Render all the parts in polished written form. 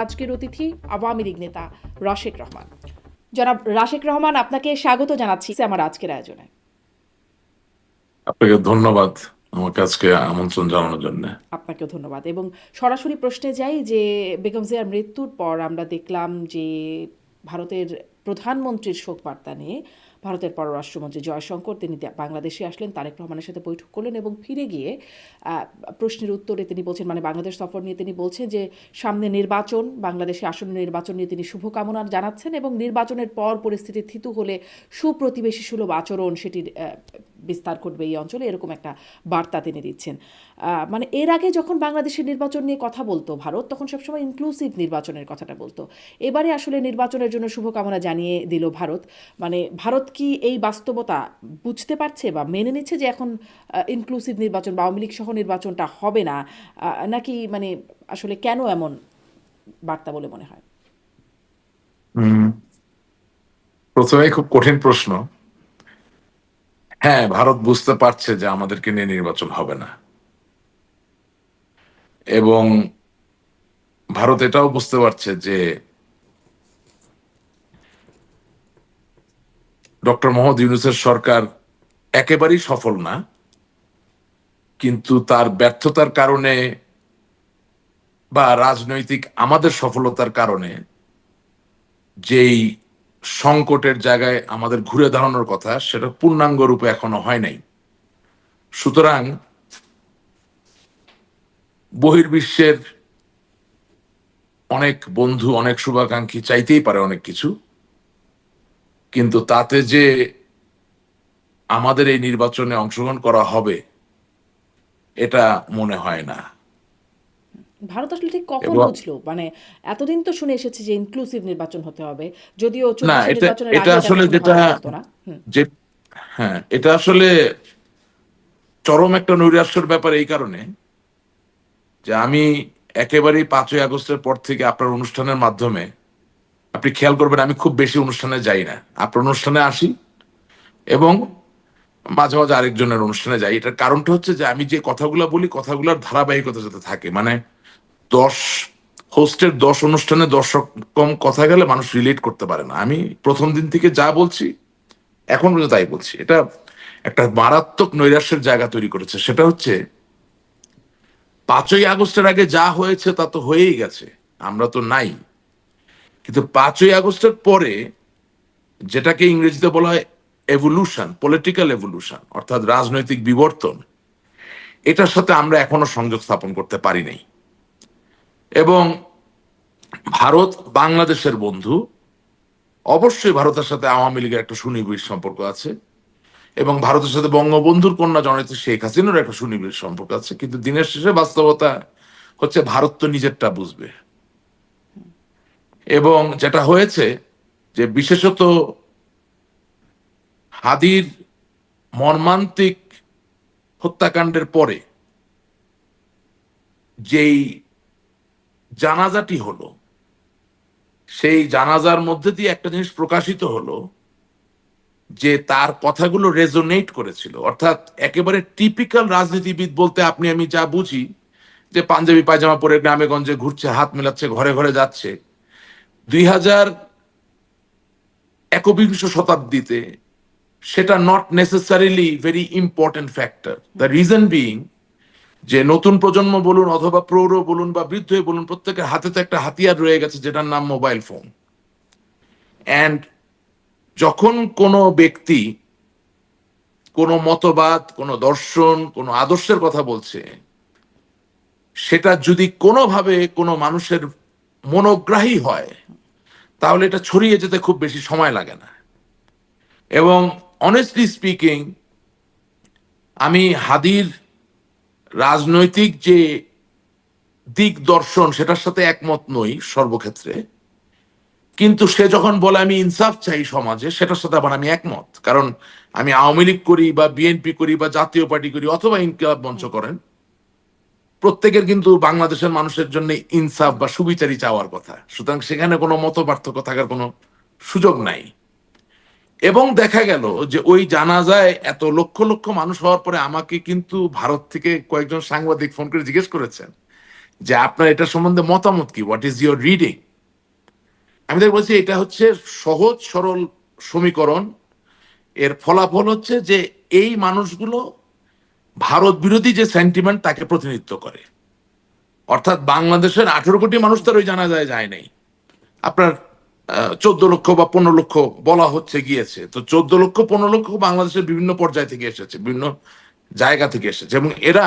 আজকের অতিথি আওয়ামী লীগ নেতা রাশেক রহমান। জনাব রাশেক রহমান, আপনাকে স্বাগত জানাচ্ছি আমার আজকের আয়োজনে। আপনাকে ধন্যবাদ আমাকে আজকে আমন্ত্রণ জানানোর জন্য। আপনাকেও ধন্যবাদ এবং সরাসরি প্রশ্নে যাই যে বেগম জিয়ার মৃত্যুর পর আমরা দেখলাম যে ভারতের প্রধানমন্ত্রীর শোক বার্তা নিয়ে ভারতের পররাষ্ট্রমন্ত্রী জয়শঙ্কর তিনি বাংলাদেশে আসলেন, তারেক রহমানের সাথে বৈঠক করলেন এবং ফিরে গিয়ে প্রশ্নের উত্তরে তিনি বলছেন, মানে বাংলাদেশ সফর নিয়ে তিনি বলছেন যে সামনে নির্বাচন, বাংলাদেশে আসন্ন নির্বাচন নিয়ে তিনি শুভকামনা জানাচ্ছেন এবং নির্বাচনের পর পরিস্থিতি থিতু হলে সুপ্রতিবেশী সুলভ আচরণ সেটির বিস্তার ঘটবে এই অঞ্চলে, এরকম একটা বার্তা তিনি দিচ্ছেন। মানে এর আগে যখন বাংলাদেশের নির্বাচন নিয়ে কথা বলতো ভারত, তখন সবসময় ইনক্লুসিভ নির্বাচনের কথাটা বলতো। এবারে আসলে নির্বাচনের জন্য শুভকামনা জানিয়ে দিল ভারত। মানে ভারত কি এই বাস্তবতা বুঝতে পারছে বা মেনে নিচ্ছে যে এখন ইনক্লুসিভ নির্বাচন বা আওয়ামী লীগ সহ নির্বাচনটা হবে না, নাকি মানে আসলে কেন এমন বার্তা বলে মনে হয়? উম, প্রথমে খুব কঠিন প্রশ্ন। হ্যাঁ, ভারত বুঝতে পারছে যে আমাদেরকে নিয়ে নির্বাচন হবে না, এবং ভারত এটাও বুঝতে পারছে যে ডক্টর মোহাম্মদ ইউনূসের সরকার একেবারেই সফল না, কিন্তু তার ব্যর্থতার কারণে বা রাজনৈতিক আমাদের সফলতার কারণে যেই সংকটের জায়গায় আমাদের ঘুরে দাঁড়ানোর কথা সেটা পূর্ণাঙ্গ রূপে এখনো হয় নাই। সুতরাং বহির্বিশ্বের অনেক বন্ধু, অনেক শুভাকাঙ্ক্ষী চাইতেই পারে অনেক কিছু, কিন্তু তাতে যে আমাদের এই নির্বাচনে অংশগ্রহণ করা হবে এটা মনে হয় না। ভারত আসলে ঠিক কখন এবং বুঝলো? মানে এতদিন তো শুনে এসেছি যে ইনক্লুসিভ নির্বাচন হতে হবে, যদিও না, 24 এটা নির্বাচনের এটা আগে এটা আসলে কখনো যেটা, ভাবা যেত না। হুম। যে হ্যাঁ, এটা আসলে চরম একটা নৈরাশ্যের ব্যাপার এই কারণে যে আমি একেবারেই 5ই আগস্টের পর থেকে আপনার অনুষ্ঠানের মাধ্যমে আপনি খেয়াল করবেন আমি খুব বেশি অনুষ্ঠানে যাই না, আপনার অনুষ্ঠানে আসি এবং মাঝে মাঝে আরেকজনের অনুষ্ঠানে যাই। এটার কারণটা হচ্ছে যে আমি যে কথাগুলো বলি কথাগুলোর ধারাবাহিকতা যাতে থাকে, মানে 10 হোস্টের 10 অনুষ্ঠানে 10 রকম কথা গেলে মানুষ রিলেট করতে পারে না। আমি প্রথম দিন থেকে যা বলছি এখন পর্যন্ত তাই বলছি। এটা একটা মারাত্মক নৈরাশ্যের জায়গা তৈরি করেছে। সেটা হচ্ছে 5ই আগস্টের আগে যা হয়েছে তা তো হয়েই গেছে, আমরা তো নাই। কিন্তু 5ই আগস্টের পরে যেটাকে ইংরেজিতে বলা হয় এভলিউশন, পলিটিক্যাল এভলিউশন, অর্থাৎ রাজনৈতিক বিবর্তন, এটার সাথে আমরা এখনো সংযোগ স্থাপন করতে পারি নাই। এবং ভারত বাংলাদেশের বন্ধু, অবশ্যই ভারতের সাথে আওয়ামী লীগের একটা সুনিবিড় সম্পর্ক আছে এবং ভারতের সাথে বঙ্গবন্ধুর কন্যা জননেত্রী শেখ হাসিনার একটা সুনিবিড় সম্পর্ক আছে, কিন্তু দিনের শেষে বাস্তবতা হচ্ছে ভারত তো নিজেরটা বুঝবে। এবং যেটা হয়েছে যে বিশেষত হাদির মর্মান্তিক হত্যাকাণ্ডের পরে যেই জানাজাটি হলো, সেই জানাজার মধ্যে দিয়ে একটা জিনিস প্রকাশিত হলো যে তার কথাগুলো রেজোনেট করেছিল। অর্থাৎ একেবারে টিপিক্যাল রাজনীতিবিদ বলতে আপনি আমি যা বুঝি, যে পাঞ্জাবি পায়জামা পরে গ্রামে গঞ্জে ঘুরছে, হাত মেলাচ্ছে, ঘরে ঘরে যাচ্ছে, 2021 শতাব্দীতে সেটা not necessarily very important factor. The reason being যে নতুন প্রজন্ম বলুন অথবা প্রৌঢ় বলুন বা বৃদ্ধ বলুন, প্রত্যেকের হাতে তো একটা হাতিয়ার রয়ে গেছে যেটার নাম মোবাইল ফোন। অ্যান্ড যখন কোনো ব্যক্তি কোনো মতবাদ, কোনো দর্শন, কোনো আদর্শের কথা বলছে, সেটা যদি কোনোভাবে কোনো মানুষের মনোগ্রাহী হয় তাহলে এটা ছড়িয়ে যেতে খুব বেশি সময় লাগে না। এবং অনেস্টলি স্পিকিং, আমি হাদির রাজনৈতিক যে দিক দর্শন সেটার সাথে একমত নই সর্বক্ষেত্রে, কিন্তু সে যখন বলে আমি ইনসাফ চাই সমাজে, সেটার সাথে আবার আমি একমত। কারণ আমি আওয়ামী লীগ করি বা বিএনপি করি বা জাতীয় পার্টি করি অথবা ইনকিলাব মঞ্চ করেন, প্রত্যেকের কিন্তু বাংলাদেশের মানুষের জন্য ইনসাফ বা সুবিচারই চাওয়ার কথা। সুতরাং সেখানে কোনো মত পার্থক্য থাকার কোনো সুযোগ নাই। এবং দেখা গেল যে ওই জানাজায় এত লক্ষ লক্ষ মানুষ হওয়ার পরে আমাকে কিন্তু ভারত থেকে কয়েকজন সাংবাদিক ফোন করে জিজ্ঞেস করেছেন যে আপনার এটা সম্বন্ধে মতামত কি, হোয়াট ইজ ইউর রিডিং। আমি তাকে বলছি এটা হচ্ছে সহজ সরল সমীকরণ, এর ফলাফল হচ্ছে যে এই মানুষগুলো ভারত বিরোধী যে সেন্টিমেন্ট তাকে প্রতিনিধিত্ব করে। অর্থাৎ বাংলাদেশের 18 কোটি মানুষ তার ওই জানাজায় যায় নাই, আপনার 14 লক্ষ বা 15 লক্ষ বলা হচ্ছে গিয়েছে, তো 14 লক্ষ 15 লক্ষ বাংলাদেশের বিভিন্ন পর্যায় থেকে এসেছে, বিভিন্ন জায়গা থেকে এসেছে, এবং এরা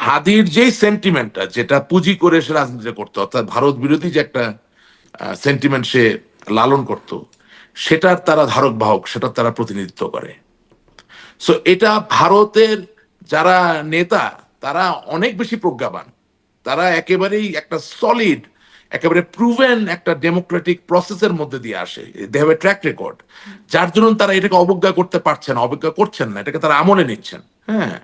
হাদির যেই সেন্টিমেন্টটা যেটা পুঁজি করে সে রাজনীতি করতো, অর্থাৎ ভারত বিরোধী যে একটা সেন্টিমেন্ট সে লালন করত, সেটার তারা ধারক বাহক, সেটার তারা প্রতিনিধিত্ব করে। সো এটা ভারতের যারা নেতা তারা অনেক বেশি প্রজ্ঞাবান, তারা একেবারেই একটা সলিড, একেবারে প্রুভেন একটা ডেমোক্রেটিক প্রসেসের মধ্যে দিয়ে আসে, they have a track record, যার জন্য তারা এটাকে অবজ্ঞা করতে পারছেন, অবজ্ঞা করছেন না, এটাকে তারা আমলে নিচ্ছেন। হ্যাঁ,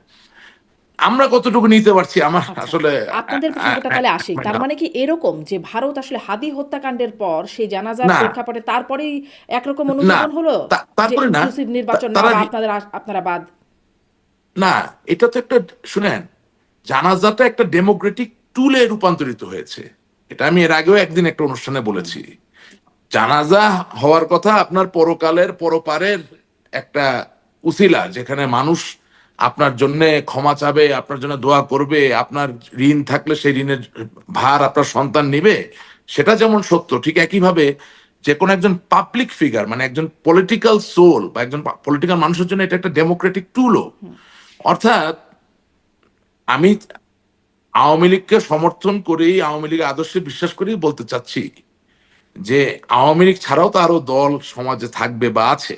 আমরা কতটুকু নিতে পারছি আমার আচ্ছা, আসলে আপনাদের প্রসঙ্গটা তাহলে আসি। তার মানে কি এরকম যে ভারত আসলে হাদি হত্যাকাণ্ডের পর সেই জানাজার না প্রেক্ষাপটে তারপরেই একরকম না অনুধাবন হলো যে তারপরে না, ইনক্লুসিভ নির্বাচন না তারা বা আপনারা বাদ? না, এটা তো একটা, শুনেন, জানাজাটা একটা ডেমোক্রেটিক টুলে রূপান্তরিত হয়েছে। এটা আমি এর আগেও একদিন একটা অনুষ্ঠানে বলেছি। জানাজা হওয়ার কথা আপনার পরকালের পরপারের একটা উসিলা, যেখানে মানুষ আপনার জন্য ক্ষমা চাবে, আপনার জন্য দোয়া করবে, আপনার ঋণ থাকলে সেই ঋণের ভার আপনার সন্তান নিবে, সেটা যেমন সত্য, ঠিক একইভাবে যে কোনো একজন পাবলিক ফিগার, মানে একজন পলিটিক্যাল সোল বা একজন পলিটিক্যাল মানুষের জন্য এটা একটা ডেমোক্রেটিক টুলও। অর্থাৎ আমি আওয়ামী লীগকে সমর্থন করেই, আওয়ামী লীগের আদর্শে বিশ্বাস করেই বলতে চাচ্ছি যে আওয়ামী লীগ ছাড়াও তো আরো দল সমাজে থাকবে বা আছে।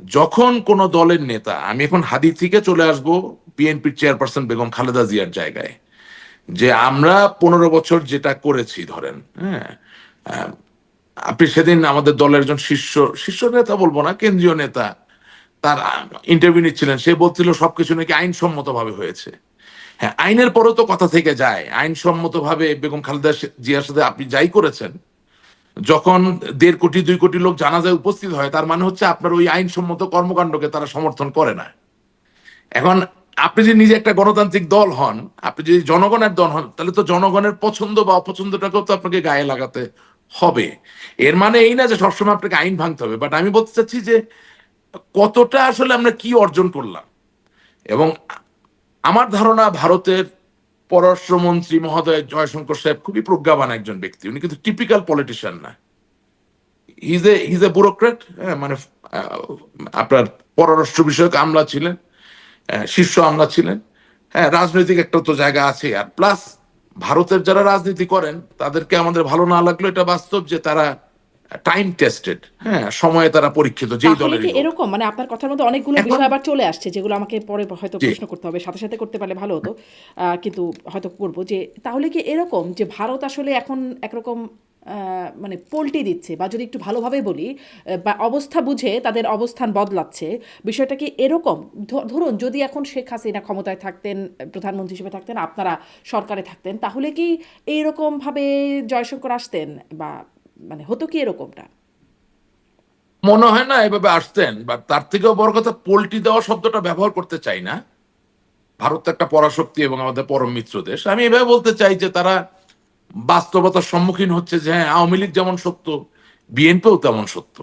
যখন কোন দলের নেতা, আমি এখন হাদি থেকে চলে আসব বিএনপির চেয়ারপারসন বেগম খালেদা জিয়ার জায়গায়, যে আমরা 15 বছর যেটা করেছি ধরেন, হ্যাঁ, আহ, আপনি সেদিন আমাদের দলের একজন শীর্ষ শীর্ষ নেতা বলবো না, কেন্দ্রীয় নেতা, তার ইন্টারভিউ নিচ্ছিলেন, সে বলছিল সবকিছু নাকি আইনসম্মত ভাবে হয়েছে। হ্যাঁ, আইনের পরও তো কথা থেকে যায়, আইনসম্মত ভাবে বেগম খালেদা জিয়ার সাথে আপনি যাই করেছেন, যখন 1.5 কোটি 2 কোটি লোক জানাজায় উপস্থিত হয়, তার মানে হচ্ছে আপনার ওই আইনসম্মত কর্মকাণ্ডকে তারা সমর্থন করে না। এখন আপনি যদি নিজে একটা গণতান্ত্রিক দল হন, আপনি যদি জনগণের দল হন, তাহলে তো জনগণের পছন্দ বা অপছন্দটাকেও তো আপনাকে গায়ে লাগাতে হবে। এর মানে এই না যে সবসময় আপনাকে আইন ভাঙতে হবে, বাট আমি বলতে চাচ্ছি যে কতটা আসলে আমরা কি অর্জন করলাম। এবং আমার ধারণা ভারতের পররাষ্ট্রমন্ত্রী মহোদয় জয়শঙ্কর সাহেব খুবই প্রজ্ঞাবান একজন ব্যক্তি, উনি কিন্তু টিপিক্যাল পলিটিশিয়ান না, হিজ এ ব্যুরোক্রেট। মানে আপনার পররাষ্ট্র বিষয়ক আমলা ছিলেন, শীর্ষ আমলা ছিলেন। হ্যাঁ, রাজনৈতিক একটা তো জায়গা আছে, আর প্লাস ভারতের যারা রাজনীতি করেন তাদেরকে আমাদের ভালো না লাগলো এটা বাস্তব যে তারা টাইম টেস্টেড, হ্যাঁ, সময়ে তারা পরীক্ষিত, যেই তাহলে কি দলেরই হোক। এরকম, মানে আপনার কথার মধ্যে অনেকগুলো এখন বিষয় আবার চলে আসছে যেগুলো আমাকে পরে হয়তো জি, প্রশ্ন করতে হবে, সাথে সাথে করতে পারলে ভালো হতো, কিন্তু হয়তো করবো যে তাহলে কি এরকম যে ভারত আসলে এখন একরকম মানে পল্টি দিচ্ছে, বা যদি একটু ভালোভাবে বলি, বা অবস্থা বুঝে তাদের অবস্থান বদলাচ্ছে, বিষয়টা কি এরকম? ধরুন যদি এখন শেখ হাসিনা ক্ষমতায় থাকতেন, প্রধানমন্ত্রী হিসেবে থাকতেন, আপনারা সরকারে থাকতেন, তাহলে কি এইরকম ভাবে জয়শঙ্কর আসতেন, বা মানে হতো কি এরকমটা? মনে হয় না এভাবে আসতেন, বা তার থেকেও বড় কথা, পোল্টি দেওয়া শব্দটা ব্যবহার করতে চাই না। ভারত তো একটা পরাশক্তি এবং আমাদের পরম মিত্র দেশ। আমি এভাবে বলতে চাই যে তারা বাস্তবতার সম্মুখীন হচ্ছে যে হ্যাঁ, আওয়ামী লীগ যেমন সত্য, বিএনপিও তেমন সত্য।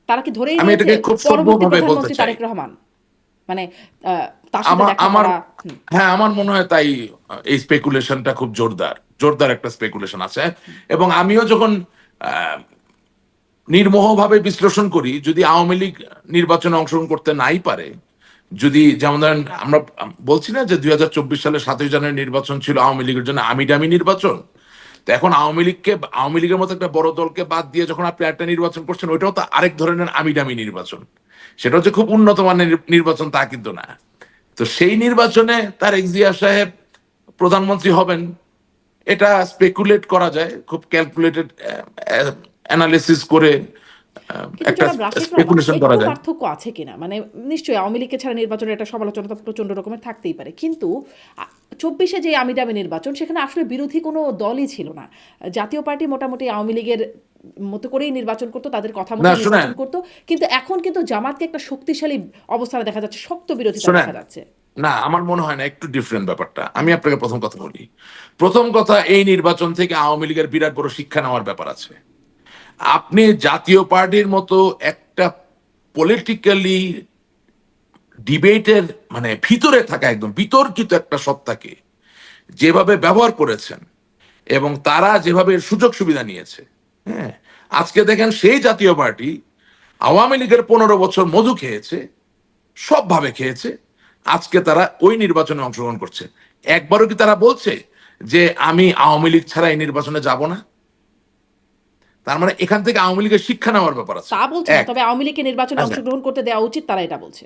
তারা কি ধরেই আমি নিয়েছে এটাকে খুব পরবর্তী সভ্যভাবে বলতে প্রধানমন্ত্রী চাই। তারেক রহমান, মানে তার সাথে আমার দেখা আমার করা? হুম, হ্যাঁ, আমার মনে হয় তাই। এই স্পেকুলেশনটা খুব জোরদার, জোরদার একটা স্পেকুলেশন আছে। এবং আমিও যখন আহ, নির্মোহভাবে বিশ্লেষণ করি, যদি আওয়ামী লীগ নির্বাচনে অংশগ্রহণ করতে নাই পারে, যদি যেমন ধরেন আমরা বলছি না যে 2024 সালে 7ই জানুয়ারি নির্বাচন ছিল আওয়ামী লীগের জন্য আমিডামি নির্বাচন, তো এখন আওয়ামী লীগের মতো একটা বড় দলকে বাদ দিয়ে যখন আপনি একটা নির্বাচন করছেন, ওইটাও তো আরেক ধরনের আমিডামি নির্বাচন। সেটা হচ্ছে খুব উন্নত মানের নির্বাচন তা কিন্তু না। তো সেই নির্বাচনে তারেক জিয়া সাহেব প্রধানমন্ত্রী হবেন, এটা স্পেকুলেট করা যায়, খুব ক্যালকুলেটেড অ্যানালিসিস করে কিন্তু একটা জনাব রাশিদ রহমান, স্পেকুলেশন করা একটু যায়। পার্থক্য আছে কিনা? মানে নিশ্চয়ই আওয়ামী লীগকে ছাড়া নির্বাচনের একটা সমালোচনা তো প্রচন্ড রকমের থাকতেই পারে, কিন্তু 24-এ যে আমিডামি নির্বাচন, সেখানে আসলে বিরোধী কোনো দলই ছিল না। জাতীয় পার্টি মোটামুটি আওয়ামী লীগের মতো করেই নির্বাচন করতো, তাদের কথা না মতো শুনেন, নির্বাচন করতো, কিন্তু এখন কিন্তু জামাতকে একটা শক্তিশালী অবস্থানে দেখা যাচ্ছে, শক্ত বিরোধিতা শোনেন, দেখা যাচ্ছে। না, আমার মনে হয় না, একটু ডিফারেন্ট ব্যাপারটা। আমি আপনাকে প্রথম কথা বলি। প্রথম কথা, এই নির্বাচন থেকে আওয়ামী লীগের বিরাট বড় শিক্ষা নেওয়ার ব্যাপার আছে। আপনি জাতীয় পার্টির মতো একটা পলিটিক্যালি ডিবেটের মানে ভিতরে থাকা একদম বিতর্কিত একটা সত্তাকে যেভাবে ব্যবহার করেছেন এবং তারা যেভাবে সুযোগ সুবিধা নিয়েছে, হ্যাঁ, আজকে দেখেন সেই জাতীয় পার্টি আওয়ামী লীগের 15 বছর মধু খেয়েছে, সবভাবে খেয়েছে, আজকে তারা ওই নির্বাচনে অংশগ্রহণ করছে। একবারও কি তারা বলছে যে আমি আওয়ামী লীগ ছাড়া এই নির্বাচনে যাব না? তার মানে এখান থেকে আওয়ামী লীগের শিক্ষা নেওয়ার ব্যাপার আছে। তা বলছে না, এক, তবে আওয়ামী লীগকে নির্বাচনে আচ্ছা, অংশগ্রহণ করতে দেওয়া উচিত, তারা এটা বলছে।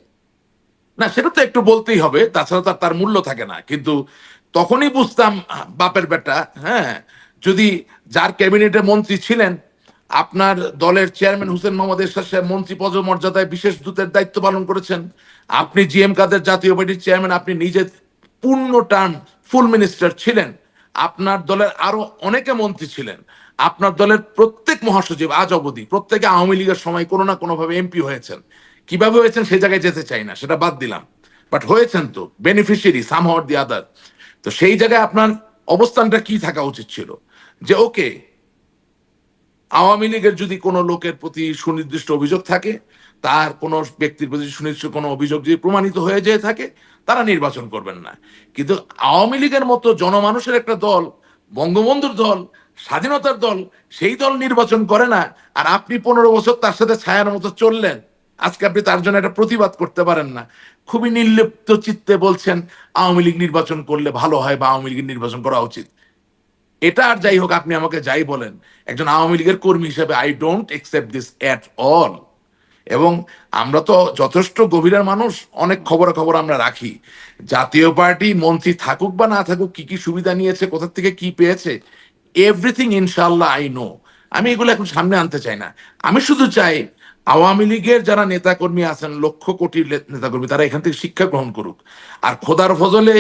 না সেটা তো একটু বলতেই হবে, তাছাড়া তো আর তার মূল্য থাকে না। কিন্তু তখনই বুঝতাম বাপের বেটা, হ্যাঁ, যদি যার ক্যাবিনেটে মন্ত্রী ছিলেন, আপনার দলের চেয়ারম্যান হোসেন মোহাম্মদ এরশাদ সাহেব মন্ত্রী পদমর্যাদায় বিশেষ দূতের দায়িত্ব পালন করেছেন, আপনি জিএম কাদের জাতীয় পার্টির চেয়ারম্যান, আপনি নিজে পূর্ণ টার্ম ফুল মিনিস্টার ছিলেন, আপনার দলের আরো অনেকে মন্ত্রী ছিলেন, আপনার দলের প্রত্যেক মহাসচিব আজ অবধি প্রত্যেকে আওয়ামী লীগের সময় কোনো না কোনোভাবে এমপি হয়েছেন। কিভাবে হয়েছেন সেই জায়গায় যেতে চাই না, সেটা বাদ দিলাম, বাট হয়েছেন তো, beneficiary somehow or the other. তো সেই জায়গায় আপনার অবস্থানটা কি থাকা উচিত ছিল, যে ওকে, আওয়ামী লীগের যদি কোনো লোকের প্রতি সুনির্দিষ্ট অভিযোগ থাকে, তার কোনো ব্যক্তির প্রতি সুনির্দিষ্ট কোনো অভিযোগ যদি প্রমাণিত হয়ে যেয়ে থাকে, তারা নির্বাচন করবেন না। কিন্তু আওয়ামী লীগের মতো জনমানুষের একটা দল, বঙ্গবন্ধুর দল, স্বাধীনতার দল, সেই দল নির্বাচন করে না, আর আপনি 15 বছর তার সাথে ছায়ার মতো চললেন, আজকে আপনি তার জন্য একটা প্রতিবাদ করতে পারেন না। খুবই নির্লিপ্ত চিত্তে বলছেন আওয়ামী লীগ নির্বাচন করলে ভালো হয় বা আওয়ামী লীগের নির্বাচন করা উচিত। এটা আর যাই হোক, আপনি আমাকে যাই বলেন, একজন আওয়ামী লীগের কর্মী হিসেবে I don't accept this at all. এবং আমরা তো যথেষ্ট গভীরের মানুষ, অনেক খবর আমরা রাখি। জাতীয় পার্টি মন্ত্রী থাকুক বা না থাকুক, কি কি সুবিধা নিয়েছে, কোথা থেকে কি পেয়েছে, এভরিথিং ইনশাল্লাহ আই নো। আমি এগুলো এখন সামনে আনতে চাই না। আমি শুধু চাই আওয়ামী লীগের যারা নেতাকর্মী আছেন, লক্ষ কোটি নেতাকর্মী, তারা এখান থেকে শিক্ষা গ্রহণ করুক। আর খোদার ফজলে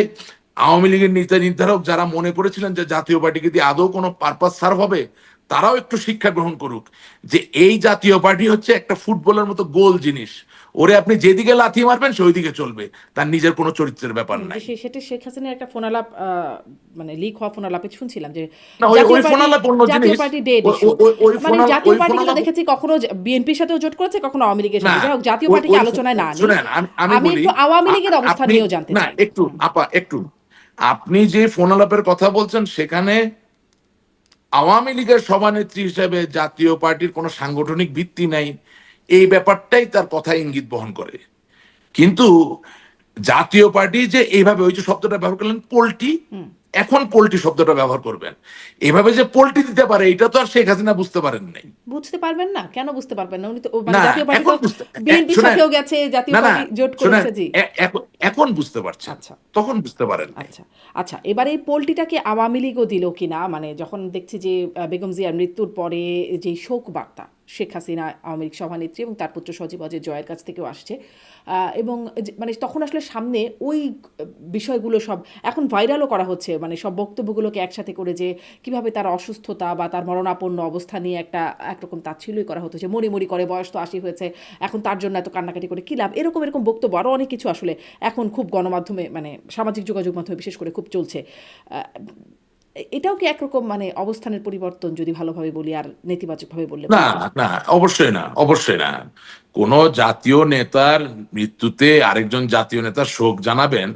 আওয়ামী লীগের নীতি নির্ধারক যারা মনে করেছিলেন যে জাতীয় পার্টিকে দিয়ে আদৌ কোনো পারপাস সার্ভ হবে, তারাও একটু শিক্ষা গ্রহণ করুক যে এই জাতীয় পার্টি হচ্ছে একটা ফুটবলের মতো গোল জিনিস, ওরে আপনি যেদিকে লাথি মারবেন সে ওইদিকে চলবে, তার নিজের কোনো চরিত্রের ব্যাপার নাই। সেটা শেখ হাসিনার একটা ফোনালাপ, মানে লিক হওয়া ফোনালাপে শুনছিলাম যে না, ওই ওই ফোনালাপ অন্য জাতীয় জিনিস। পার্টি ডেড ওই ইস্যু। ওই ওই মানে ফোনালাপ, জাতীয় ওই পার্টি কিন্তু ফোনালাপ, দেখেছি কখনো বিএনপির সাথেও জোট করেছে, কখনো আওয়ামী লীগের না, সাথে। যাই হোক, জাতীয় ওই পার্টিকে ওই আলোচনায় না আনি। শুনেন, আমি আমি বলি, একটু আওয়ামী লীগের অবস্থান আপনি, নিয়েও জানতে না চাই। একটু আপা একটু, আপনি যে ফোনালাপের কথা বলছেন সেখানে আওয়ামী লীগের সভানেত্রী হিসেবে জাতীয় পার্টির কোনো সাংগঠনিক ভিত্তি নাই, এই ব্যাপারটাই তার কথা ইঙ্গিত বহন করে। কিন্তু জাতীয় পার্টি যে এইভাবে, ওই যে শব্দটা ব্যবহার করলেন পোল্টি, এখন পোল্টি শব্দটা ব্যবহার করবেন, এভাবে যে পোল্টি দিতে পারে, এটা তো আর শেখ হাসিনা বুঝতে পারেন নাই। বুঝতে পারবেন না? কেন বুঝতে পারবেন না? উনি তো মানে না, জাতীয় পার্টি এখন তো বুঝতে, বিএনপির শোনেন, সাথেও গেছে, জাতীয় না না, পার্টি জোট শোনেন, করেছে। জি, এখন বুঝতে পারছেন, আচ্ছা তখন বুঝতে পারেন নাই। আচ্ছা আচ্ছা। এবারে এই পোলটিটাকে আওয়ামী লীগও দিল কিনা, মানে যখন দেখছি যে বেগম জিয়ার মৃত্যুর পরে যে শোক বার্তা শেখ হাসিনা, আওয়ামী লীগ সভানেত্রী এবং তার পুত্র সজীব অজয় জয়ের কাছ থেকেও আসছে, এবং মানে তখন আসলে সামনে ওই বিষয়গুলো সব এখন ভাইরালও করা হচ্ছে, মানে সব বক্তব্যগুলোকে একসাথে করে যে কিভাবে তার অসুস্থতা বা তার মরণাপন্ন অবস্থা নিয়ে একরকম তাচ্ছিল্যই করা হতো, যে মরি মরি করে, বয়স তো 80 হয়েছে, এখন তার জন্য এত কান্নাকাটি করে কী লাভ, এরকম এরকম বক্তব্য আরও অনেক কিছু আসলে এখন খুব গণমাধ্যমে, মানে সামাজিক যোগাযোগ মাধ্যমে বিশেষ করে খুব চলছে। এটাও কি একরকম মানে অবস্থানের পরিবর্তন, যদি ভালোভাবে বলি, আর নেতিবাচকভাবে বললে না বলবেন? না, অবশ্যই না, অবশ্যই না। কোন জাতীয় নেতার মৃত্যুতে আরেকজন জাতীয় নেতার শোক জানাবেন,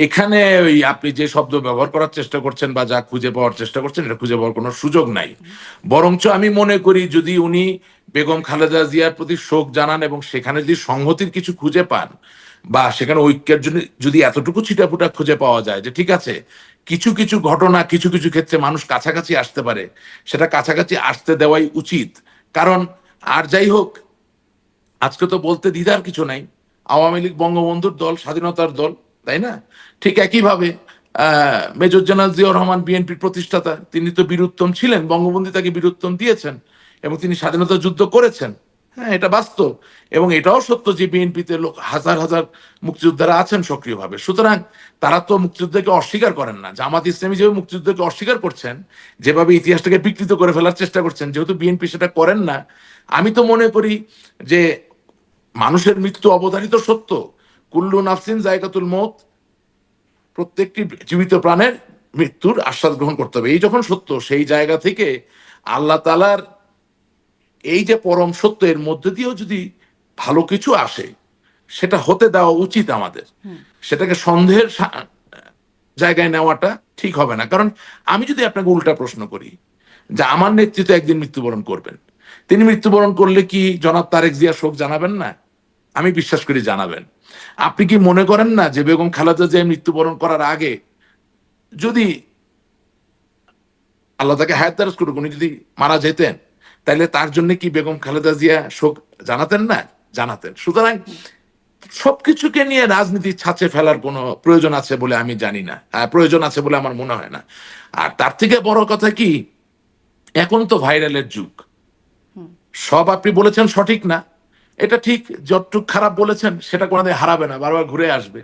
এখানে ওই আপনি যে শব্দ ব্যবহার করার চেষ্টা করছেন বা যা খুঁজে পাওয়ার চেষ্টা করছেন, এটা খুঁজে পাওয়ার কোনো সুযোগ নাই। বরঞ্চ আমি মনে করি যদি উনি বেগম খালেদা জিয়ার প্রতি শোক জানান এবং সেখানে যদি সংহতির কিছু খুঁজে পান, বা সেখানে ঐক্যের জন্য যদি এতটুকু ছিটাফুটা খুঁজে পাওয়া যায় যে ঠিক আছে, কিছু কিছু ঘটনা কিছু কিছু ক্ষেত্রে মানুষ কাছাকাছি আসতে পারে, সেটা কাছাকাছি আসতে দেওয়াই উচিত। কারণ আর যাই হোক, আজকে তো বলতে দ্বিধার কিছু নাই, আওয়ামী লীগ বঙ্গবন্ধুর দল, স্বাধীনতার দল, তাই না? ঠিক একইভাবে মেজর জেনারেল জিয়াউর রহমান বিএনপির প্রতিষ্ঠাতা, তিনি তো বীরুত্তম ছিলেন, বঙ্গবন্ধু তাকে বীরুত্তম দিয়েছেন এবং তিনি স্বাধীনতা যুদ্ধ করেছেন। হ্যাঁ, এটা বাস্তব। এবং এটাও সত্য যে বিএনপিতে লোক হাজার হাজার মুক্তিযোদ্ধারা আছেন সক্রিয়ভাবে। সুতরাং তারা তো মুক্তিযুদ্ধকে অস্বীকার করেন না। জামাত ইসলামী যেভাবে মুক্তিযুদ্ধকে অস্বীকার করছেন, যেভাবে ইতিহাসটাকে বিকৃত করে ফেলার চেষ্টা করছেন, যেহেতু বিএনপি সেটা করেন না, আমি তো মনে করি যে মানুষের মৃত্যু অবধারিত সত্য, কুল্লু নাফসিন জায়গাতুল মৌত, প্রত্যেকটি জীবিত প্রাণের মৃত্যুর আশ্বাস গ্রহণ করতে হবে। এই যখন সত্য, সেই জায়গা থেকে আল্লাহ তাআলার এই যে পরম সত্য, এর মধ্যে দিয়েও যদি ভালো কিছু আসে, সেটা হতে দেওয়া উচিত আমাদের। সেটাকে সন্দেহের জায়গায় নেওয়াটা ঠিক হবে না। কারণ আমি যদি আপনাকে উল্টা প্রশ্ন করি যে আমার নেতৃত্বে একদিন মৃত্যুবরণ করবেন, তিনি মৃত্যুবরণ করলে কি জনাব তারেক জিয়া শোক জানাবেন না? আমি বিশ্বাস করি জানাবেন। আপনি কি মনে করেন না যে বেগম খালেদা জিয়া মৃত্যুবরণ করার আগে যদি আল্লাহ তাকে হায়াত দারাজ করুক, উনি যদি মারা যেতেন, তাহলে তার জন্য কি বেগম খালেদা জিয়া শোক জানাতেন না? জানাতেন। সুতরাং সবকিছুকে নিয়ে রাজনীতি ছাঁচে ফেলার কোনো প্রয়োজন আছে বলে আমি জানি না, প্রয়োজন আছে বলে আমার মনে হয় না। আর তার থেকে বড় কথা কি, এখন তো ভাইরালের যুগ। সব আপনি বলেছেন সঠিক না, এটা ঠিক। যতটুক খারাপ বলেছেন সেটা কোনোদিন হারাবে না, বারবার ঘুরে আসবে।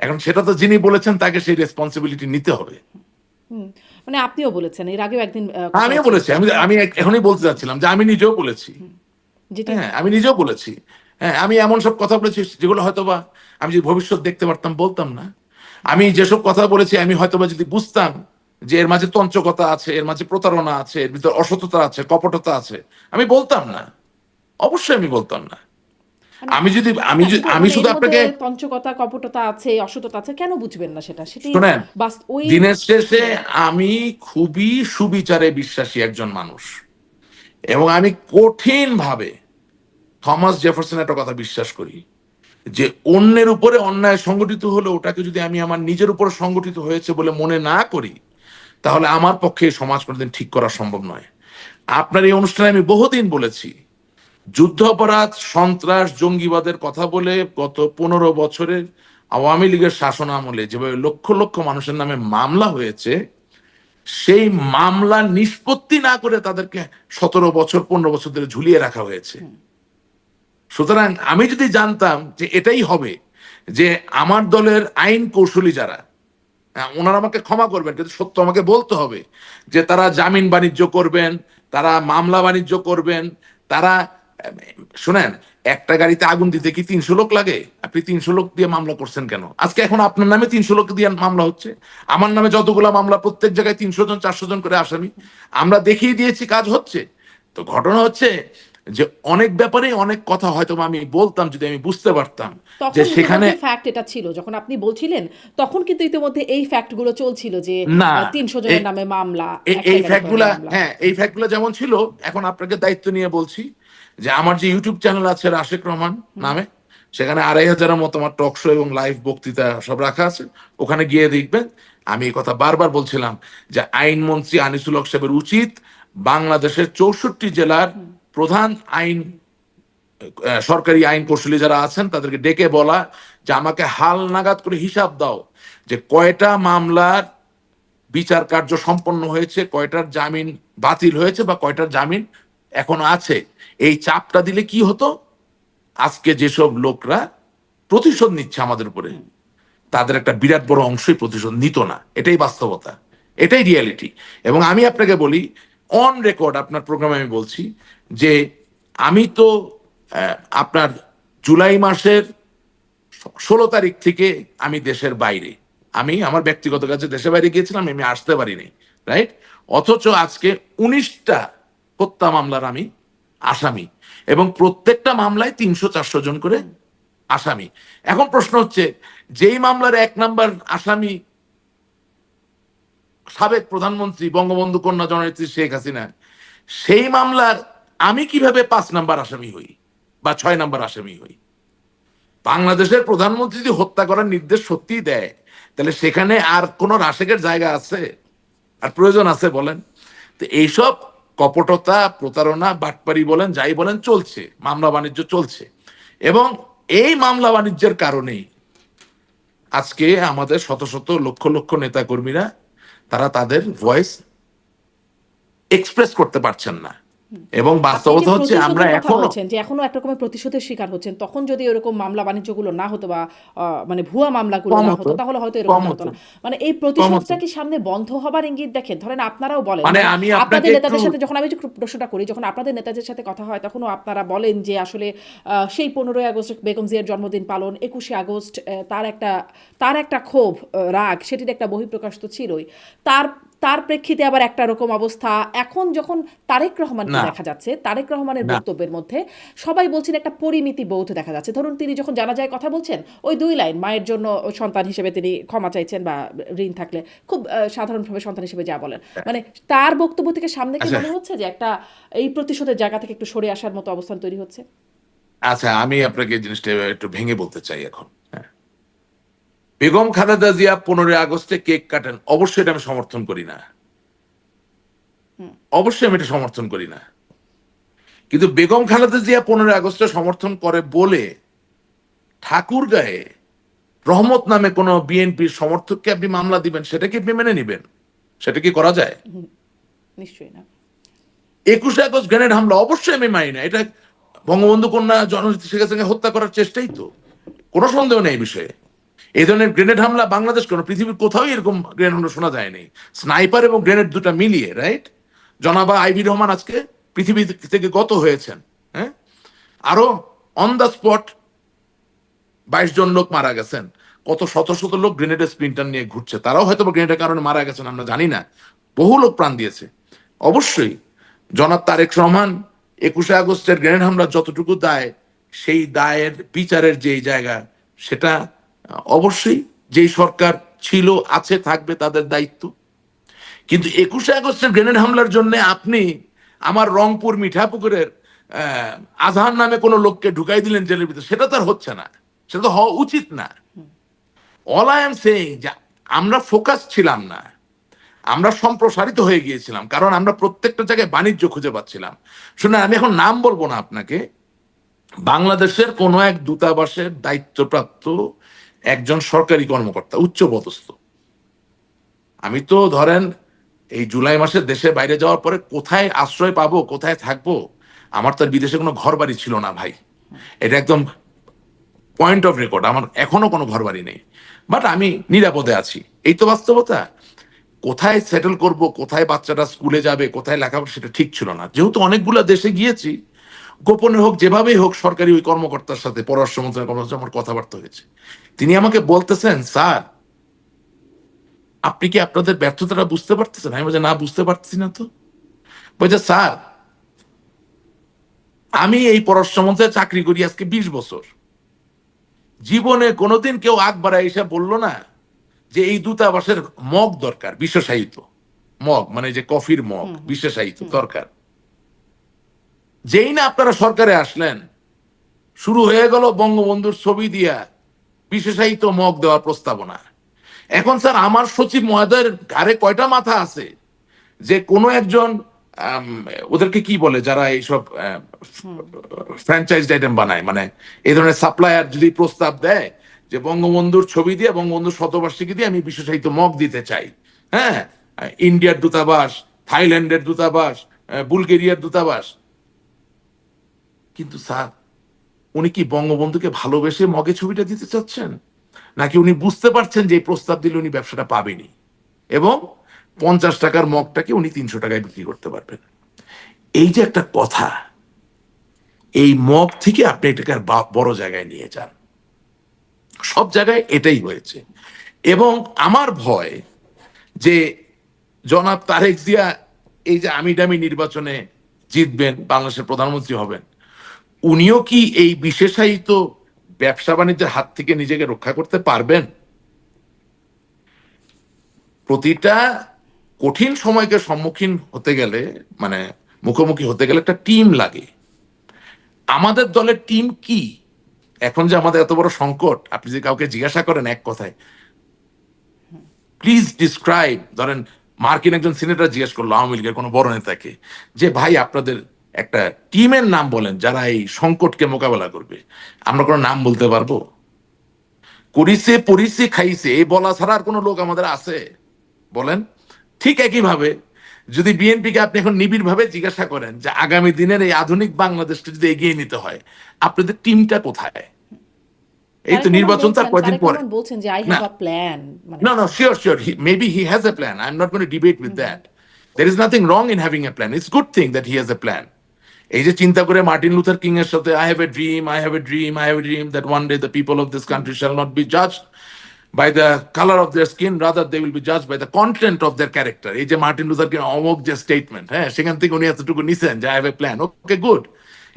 এখন সেটা তো যিনি বলেছেন তাকে সেই রেসপন্সিবিলিটি নিতে হবে। হুম, মানে আপনিও বলেছেন এর আগেও একদিন কথা আমিও হচ্ছিল বলেছি, আমি আমি এখনই বলতে চাচ্ছিলাম যে আমি নিজেও বলেছি। যেটি হ্যাঁ, আমি নিজেও বলেছি। হ্যাঁ, আমি এমন সব কথা বলেছি যেগুলো হয়তোবা আমি যদি ভবিষ্যৎ দেখতে পারতাম বলতাম না। আমি যেসব কথা বলেছি আমি হয়তোবা যদি বুঝতাম যে এর মাঝে তঞ্চকতা আছে, এর মাঝে প্রতারণা আছে, এর ভিতর অসততা আছে, কপটতা আছে, আমি বলতাম না। অবশ্যই আমি বলতাম না। মানে আমি যদি আমি না, যদি কিন্তু আমি মানে শুধু এর মধ্যে আপনাকে তঞ্চকতা, কপটতা আছে, অসততা আছে, কেন বুঝবেন না সেটা? সেটি শোনেন, ওই দিনের শেষে আমি খুবই সুবিচারে বিশ্বাসী একজন মানুষ, এবং আমি কঠিন ভাবে থমাস জেফারসন একটা কথা বিশ্বাস করি যে অন্যের উপরে অন্যায় সংগঠিত হলে ওটাকে যদি আমি আমার নিজের উপর সংগঠিত হয়েছে বলে মনে না করি, তাহলে আমার পক্ষে এই সমাজ কোনোদিন ঠিক করা সম্ভব নয়। আপনার এই অনুষ্ঠানে আমি বহুদিন বলেছি, যুদ্ধ অপরাধ, সন্ত্রাস, জঙ্গিবাদের কথা বলে গত 15 বছরের আওয়ামী লীগের শাসন আমলে যেভাবে লক্ষ লক্ষ মানুষের নামে মামলা হয়েছে, সেই মামলা নিষ্পত্তি না করে তাদেরকে 17 বছর 15 বছর ধরে ঝুলিয়ে রাখা হয়েছে। সুতরাং আমি যদি জানতাম যে এটাই হবে, যে আমার দলের আইন কৌশলী যারা, ওনারা আমাকে ক্ষমা করবেন কিন্তু সত্য আমাকে বলতে হবে, যে তারা জামিন বাণিজ্য করবেন, তারা মামলা বাণিজ্য করবেন, তারা শুনেন, একটা গাড়িতে আগুন দিতে কি 300 লোক লাগে? আপনি 300 লোক দিয়ে মামলা করছেন কেন? আজকে এখন আপনার নামে 300 লোক দিয়ে মামলা হচ্ছে, আমার নামে যতগুলা মামলা, প্রত্যেক জায়গায় 300 জন 400 জন করে আসামি। আমরা দেখিয়ে দিয়েছি কাজ হচ্ছে। তো ঘটনা হচ্ছে যে অনেক ব্যাপারে অনেক কথা হয়তো আমি বলতাম যদি আমি বুঝতে পারতাম যে তখন সেখানে। ইতিমধ্যে ফ্যাক্ট এটা ছিল যখন আপনি বলছিলেন, তখন কিন্তু ইতিমধ্যে এই ফ্যাক্টগুলো চলছিল যে না, 300 জনের নামে মামলা, একটা এই গাড়ি করে ফ্যাক্টগুলা, মামলা। হ্যাঁ এই ফ্যাক্টগুলা যেমন ছিল, এখন আপনাকে দায়িত্ব নিয়ে বলছি যে আমার যে ইউটিউব চ্যানেল আছে রাশেক রহমান নামে, সেখানে 2500-এর মতো আমার টক শো এবং লাইভ বক্তৃতা সব রাখা আছে। ওখানে গিয়ে দেখবেন আমি এই কথা বারবার বলছিলাম যে আইনমন্ত্রী আনিসুল হক সাহেবের উচিত বাংলাদেশের 64 জেলার প্রধান সরকারি আইন কৌশলী যারা আছেন তাদেরকে ডেকে বলা যে আমাকে হাল নাগাদ করে হিসাব দাও যে কয়টা মামলার বিচার কার্য সম্পন্ন হয়েছে, কয়টার জামিন বাতিল হয়েছে বা কয়টার জামিন এখন আছে। এই চাপটা দিলে কি হতো, আজকে যেসব লোকরা প্রতিশোধ নিচ্ছে আমাদের উপরে, তাদের একটা বিরাট বড় অংশই প্রতিশোধ নিত না। এটাই বাস্তবতা, এটাই রিয়ালিটি। এবং আমি আপনাকে বলি, অন রেকর্ড আপনার প্রোগ্রামে আমি বলছি যে আমি তো আপনার জুলাই মাসের 16 তারিখ থেকে আমি দেশের বাইরে, আমি আমার ব্যক্তিগত কাজে দেশের বাইরে গিয়েছিলাম, আমি আসতে পারিনি, রাইট? অথচ আজকে 19টা হত্যা মামলার আমি আসামি, এবং প্রত্যেকটা মামলায় 300-400 জন করে আসামি। এখন প্রশ্ন হচ্ছে, যেই মামলার 1 নাম্বার আসামি সাবেক প্রধানমন্ত্রী বঙ্গবন্ধু কন্যা জননেত্রী শেখ হাসিনা, সেই মামলার আমি কিভাবে 5 নাম্বার আসামি হই বা 6 নাম্বার আসামি হই? বাংলাদেশের প্রধানমন্ত্রী যদি হত্যা করার নির্দেশ সত্যিই দেয়, তাহলে সেখানে আর কোন রাশেকের জায়গা আছে আর প্রয়োজন আছে বলেন? তো এইসব কপটতা, প্রতারণা, বাটপারি বলেন, যাই বলেন, চলছে, মামলা বাণিজ্য চলছে। এবং এই মামলা বাণিজ্যের কারণেই আজকে আমাদের শত শত লক্ষ লক্ষ নেতা কর্মীরা তারা তাদের ভয়েস এক্সপ্রেস করতে পারছেন না। এবং এই যে বাস্তবতা হচ্ছে আমরা প্রতিশোধের কথা এখনো বলছেন যে এখনো এক রকমের প্রতিশোধের শিকার হচ্ছেন, তখন যদি এরকম মামলা বাণিজ্যগুলো না হতো বা মানে ভুয়া মামলাগুলো কম না হতো হতো তাহলে হয়তো কম এরকমটা হতো হতো না। মানে এই কম হতো প্রতিশোধটা কি সামনে বন্ধ হবার ইঙ্গিত দেখেন? ধরেন আপনারাও বলেন মানে মানে আমি আপনাকে আপনাদের একটু নেতাদের সাথে যখন আমি যে প্রশ্নটা করি, যখন আপনাদের নেতাদের সাথে কথা হয় তখনও আপনারা বলেন যে আসলে সেই 15ই আগস্ট বেগম জিয়ার জন্মদিন পালন, 21শে আগস্ট তার একটা ক্ষোভ, রাগ, সেটির একটা বহিঃপ্রকাশ তো ছিলই। তার তার প্রেক্ষিতে আবার একটা রকম অবস্থা। এখন যখন তারেক রহমানকে না দেখা যাচ্ছে, তারেক রহমানের না বক্তব্যের মধ্যে সবাই বলছেন একটা পরিমিতি বোধ দেখা যাচ্ছে। ধরুন তিনি যখন জানাজায় কথা বলছেন, ওই 2 লাইন মায়ের জন্য সন্তান হিসেবে তিনি ক্ষমা চাইছেন বা ঋণ থাকলে খুব সাধারণভাবে সন্তান হিসেবে যা বলেন। মানে তার বক্তব্য থেকে সামনে কি আচ্ছা মনে হচ্ছে যে একটা এই প্রতিশোধের জায়গা থেকে একটু সরে আসার মতো অবস্থান তৈরি হচ্ছে? আচ্ছা আমি আপনাকে এই জিনিসটা একটু ভেঙে বলতে চাই এখন। হ্যাঁ, বেগম খালেদা জিয়া 15ই আগস্টে কেক কাটেন, অবশ্যই এটা আমি সমর্থন করি না, হুম, অবশ্যই আমি এটা সমর্থন করি না। কিন্তু বেগম খালেদা জিয়া 15ই আগস্টে সমর্থন করে বলে ঠাকুরগাঁয়ে রহমত নামে কোন বিএনপির সমর্থককে আপনি মামলা দিবেন, সেটা কি আপনি মেনে নিবেন? সেটা কি করা যায়? হুম, নিশ্চয়ই না। 21শে আগস্ট গ্রেনেড হামলা অবশ্যই আমি মানি না। এটা বঙ্গবন্ধু কন্যা জননেত্রী শেখ হাসিনাকে হত্যা করার চেষ্টাই তো, কোনো সন্দেহ নেই এই বিষয়ে। এই ধরনের গ্রেনেড হামলা বাংলাদেশ কেন, পৃথিবীর কোথাও এরকম গ্রেনেড হামলা শোনা যায়নি। স্নাইপার এবং গ্রেনেড দুটা মিলিয়ে, রাইট? জনাবা আইবি রহমান আজকে পৃথিবী থেকে গত হয়েছেন। হ্যাঁ, আরো অন দ্য স্পট 22 জন লোক মারা গেছেন। কত শত শত লোক গ্রেনেডের স্প্লিন্টার নিয়ে ঘুরছে, তারাও হয়তো গ্রেনেডের কারণে মারা গেছেন, আমরা জানি না। বহু লোক প্রাণ দিয়েছে। অবশ্যই জনাব তারেক রহমান 21শে আগস্টের গ্রেনেড হামলার যতটুকু দায়, সেই দায়ের বিচারের যে জায়গা, সেটা অবশ্যই যেই সরকার ছিল, আছে, থাকবে, তাদের দায়িত্ব। কিন্তু 21শে আগস্টের গ্রেনেড হামলার জন্য আপনি আমার রংপুর মিঠাপুকুরের আজহার নামে কোনো লোককে ঢুকাই দিলেন জেলের ভিতরে, সেটা তো আর হচ্ছে না, সেটা তো হওয়া উচিত না। অল আই এম সেইং যে আমরা ফোকাস ছিলাম না, আমরা সম্প্রসারিত হয়ে গিয়েছিলাম, কারণ আমরা প্রত্যেকটা জায়গায় বাণিজ্য খুঁজে পাচ্ছিলাম। শুনে আমি এখন নাম বলবো না আপনাকে, বাংলাদেশের কোন এক দূতাবাসের দায়িত্বপ্রাপ্ত একজন সরকারি কর্মকর্তা, উচ্চ পদস্থ। আমি তো ধরেন এই জুলাই মাসে দেশে বাইরে যাওয়ার পরে কোথায় আশ্রয় পাবো, কোথায় থাকবো, আমার তো আর বিদেশে কোনো ঘর বাড়ি ছিল না ভাই। এটা একদম পয়েন্ট অফ রেকর্ড, আমার এখনো কোনো ঘর বাড়ি নেই, বাট আমি নিরাপদে আছি, এই তো বাস্তবতা। কোথায় সেটেল করব, কোথায় বাচ্চাটা স্কুলে যাবে, কোথায় লেখাপড়া, সেটা ঠিক ছিল না। যেহেতু অনেকগুলো দেশে গিয়েছি, গোপনে হোক যেভাবেই হোক সরকারি ওই কর্মকর্তার সাথে, পররাষ্ট্র মন্ত্রণালয়ের কর্মকর্তার আমার কথাবার্তা হয়েছে। তিনি আমাকে বলতেছেন, স্যার আপনি কি আপনাদের ব্যর্থতাটা বুঝতে পারতেছেন? আমি বলছি না, বুঝতে পারতেছি না তো। বলছে স্যার আমি এই পররাষ্ট্র মন্ত্রণালয়ে চাকরি করি আজকে 20 বছর, জীবনে কোনোদিন কেউ আগ বাড়ায় এসে বললো না যে এই দূতাবাসের মগ দরকার, বিশেষায়িত মগ, মানে যে কফির মগ হুম, হুম, বিশেষায়িত হুম। দরকার। যেই না আপনারা সরকারে আসলেন, শুরু হয়ে গেল বঙ্গবন্ধুর ছবি দিয়া বিশেষায়িত মগ দেওয়ার প্রস্তাবনা। এখন স্যার আমার সচিব মহোদয়ের ঘাড়ে কয়টা মাথা আছে যে কোনো একজন আম, ওদেরকে কি বলে যারা এইসব ফ্র্যাঞ্চাইজ আইটেম বানায়, মানে এই ধরনের সাপ্লায়ার যদি প্রস্তাব দেয় যে বঙ্গবন্ধুর ছবি দিয়ে, বঙ্গবন্ধুর শতবার্ষিকী দিয়ে আমি বিশেষায়িত মগ দিতে চাই। হ্যাঁ, ইন্ডিয়ার দূতাবাস, থাইল্যান্ডের দূতাবাস, বুলগেরিয়ার দূতাবাস। কিন্তু স্যার উনি কি বঙ্গবন্ধুকে ভালোবেসে মগে ছবিটা দিতে চাচ্ছেন, নাকি উনি বুঝতে পারছেন যে এই প্রস্তাব দিলে উনি ব্যবসাটা পাবেনি এবং 50 টাকার মগটাকে উনি 300 টাকায় বিক্রি করতে পারবেন? এই যে একটা কথা, এই মগ থেকে আপনি এটাকে আর বড় জায়গায় নিয়ে যান, সব জায়গায় এটাই হয়েছে। এবং আমার ভয় যে জনাব তারেক জিয়া এই যে আমি দামি নির্বাচনে জিতবেন, বাংলাদেশের প্রধানমন্ত্রী হবেন, উনিও কি এই বিশেষায়িত ব্যবসা বাণিজ্যের হাত থেকে নিজেকে রক্ষা করতে পারবেন? প্রতিটা কঠিন সময়কে সম্মুখীন হতে গেলে, মানে মুখোমুখি হতে গেলে একটা টিম লাগে। আমাদের দলের টিম কি? এখন যে আমাদের এত বড় সংকট, আপনি যদি কাউকে জিজ্ঞাসা করেন এক কথায়, প্লিজ ডিসক্রাইব, ধরেন মার্কিন একজন সিনেটর জিজ্ঞেস করলো আওয়ামী লীগের কোনো বড় নেতাকে যে ভাই আপনাদের একটা টিমের নাম বলেন যারা এই সংকটকে মোকাবেলা করবে, আমরা কোনো নাম বলতে পারবো? করিছে পরিছে খাইছে এই বলা ছাড়া আর কোনো লোক আমাদের আছে বলেন? ঠিক একইভাবে যদি বিএনপিকে আপনি এখন নিবিড়ভাবে জিজ্ঞাসা করেন যে আগামী দিনের এই আধুনিক বাংলাদেশকে যদি এগিয়ে নিতে হয়, আপনাদের টিমটা কোথায়? এই তো নির্বাচন তার কয়দিন তারেক পরে। রহমান বলছেন যে আই না, হ্যাভ আ প্ল্যান, মানে no, sure. Maybe he has a plan. I'm not going to debate with that. There is nothing wrong in having a plan. It's a good thing that he has a plan. এই যে চিন্তা করে Martin Luther king এর সাথে I have a dream that one day the people of this country shall not be judged by the color of their skin, rather they will be judged by the content of their character. এই যে Martin Luther king অমোক যে statement, হ্যাঁ, সেখান থেকে উনি এতটুকু নিছেন যে I have a plan. Okay, good.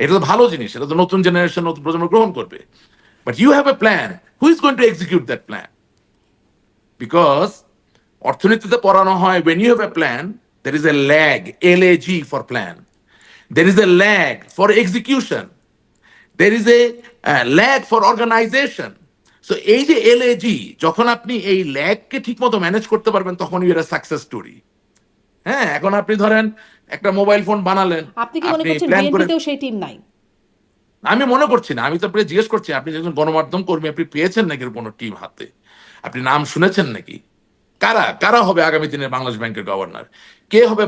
এটা তো ভালো জিনিস, এটা তো নতুন জেনারেশন, নতুন প্রজন্ম গ্রহণ করবে। But you have a plan. Who is going to execute that plan? Because অর্থনীতিতে পড়ানো হয়, when you have a plan, there is a lag, LAG for plan. There is a lag for execution. There is a lag for organization. So এই যে LAG, যখন আপনি এই ল্যাগকে ঠিকমতো manage করতে পারবেন, তখন ইউ আর সাকসেস স্টোরি। হ্যাঁ, এখন আপনি ধরেন একটা মোবাইল ফোন বানালেন, আপনি কি মনে আপনি করছেন প্ল্যান করে, বিএনপিতেও সেই টিম নাই? আমি মনে করছি না, আমি তো আপনাকে জিজ্ঞেস করছি, আপনি যখন গণমাধ্যম কর্মী, আপনি পেয়েছেন নাকি কোনো টিম হাতে? আপনি নাম শুনেছেন নাকি? কারা কারা হবে আগামী দিনের বাংলাদেশ ব্যাংকের গভর্নর? কে হবে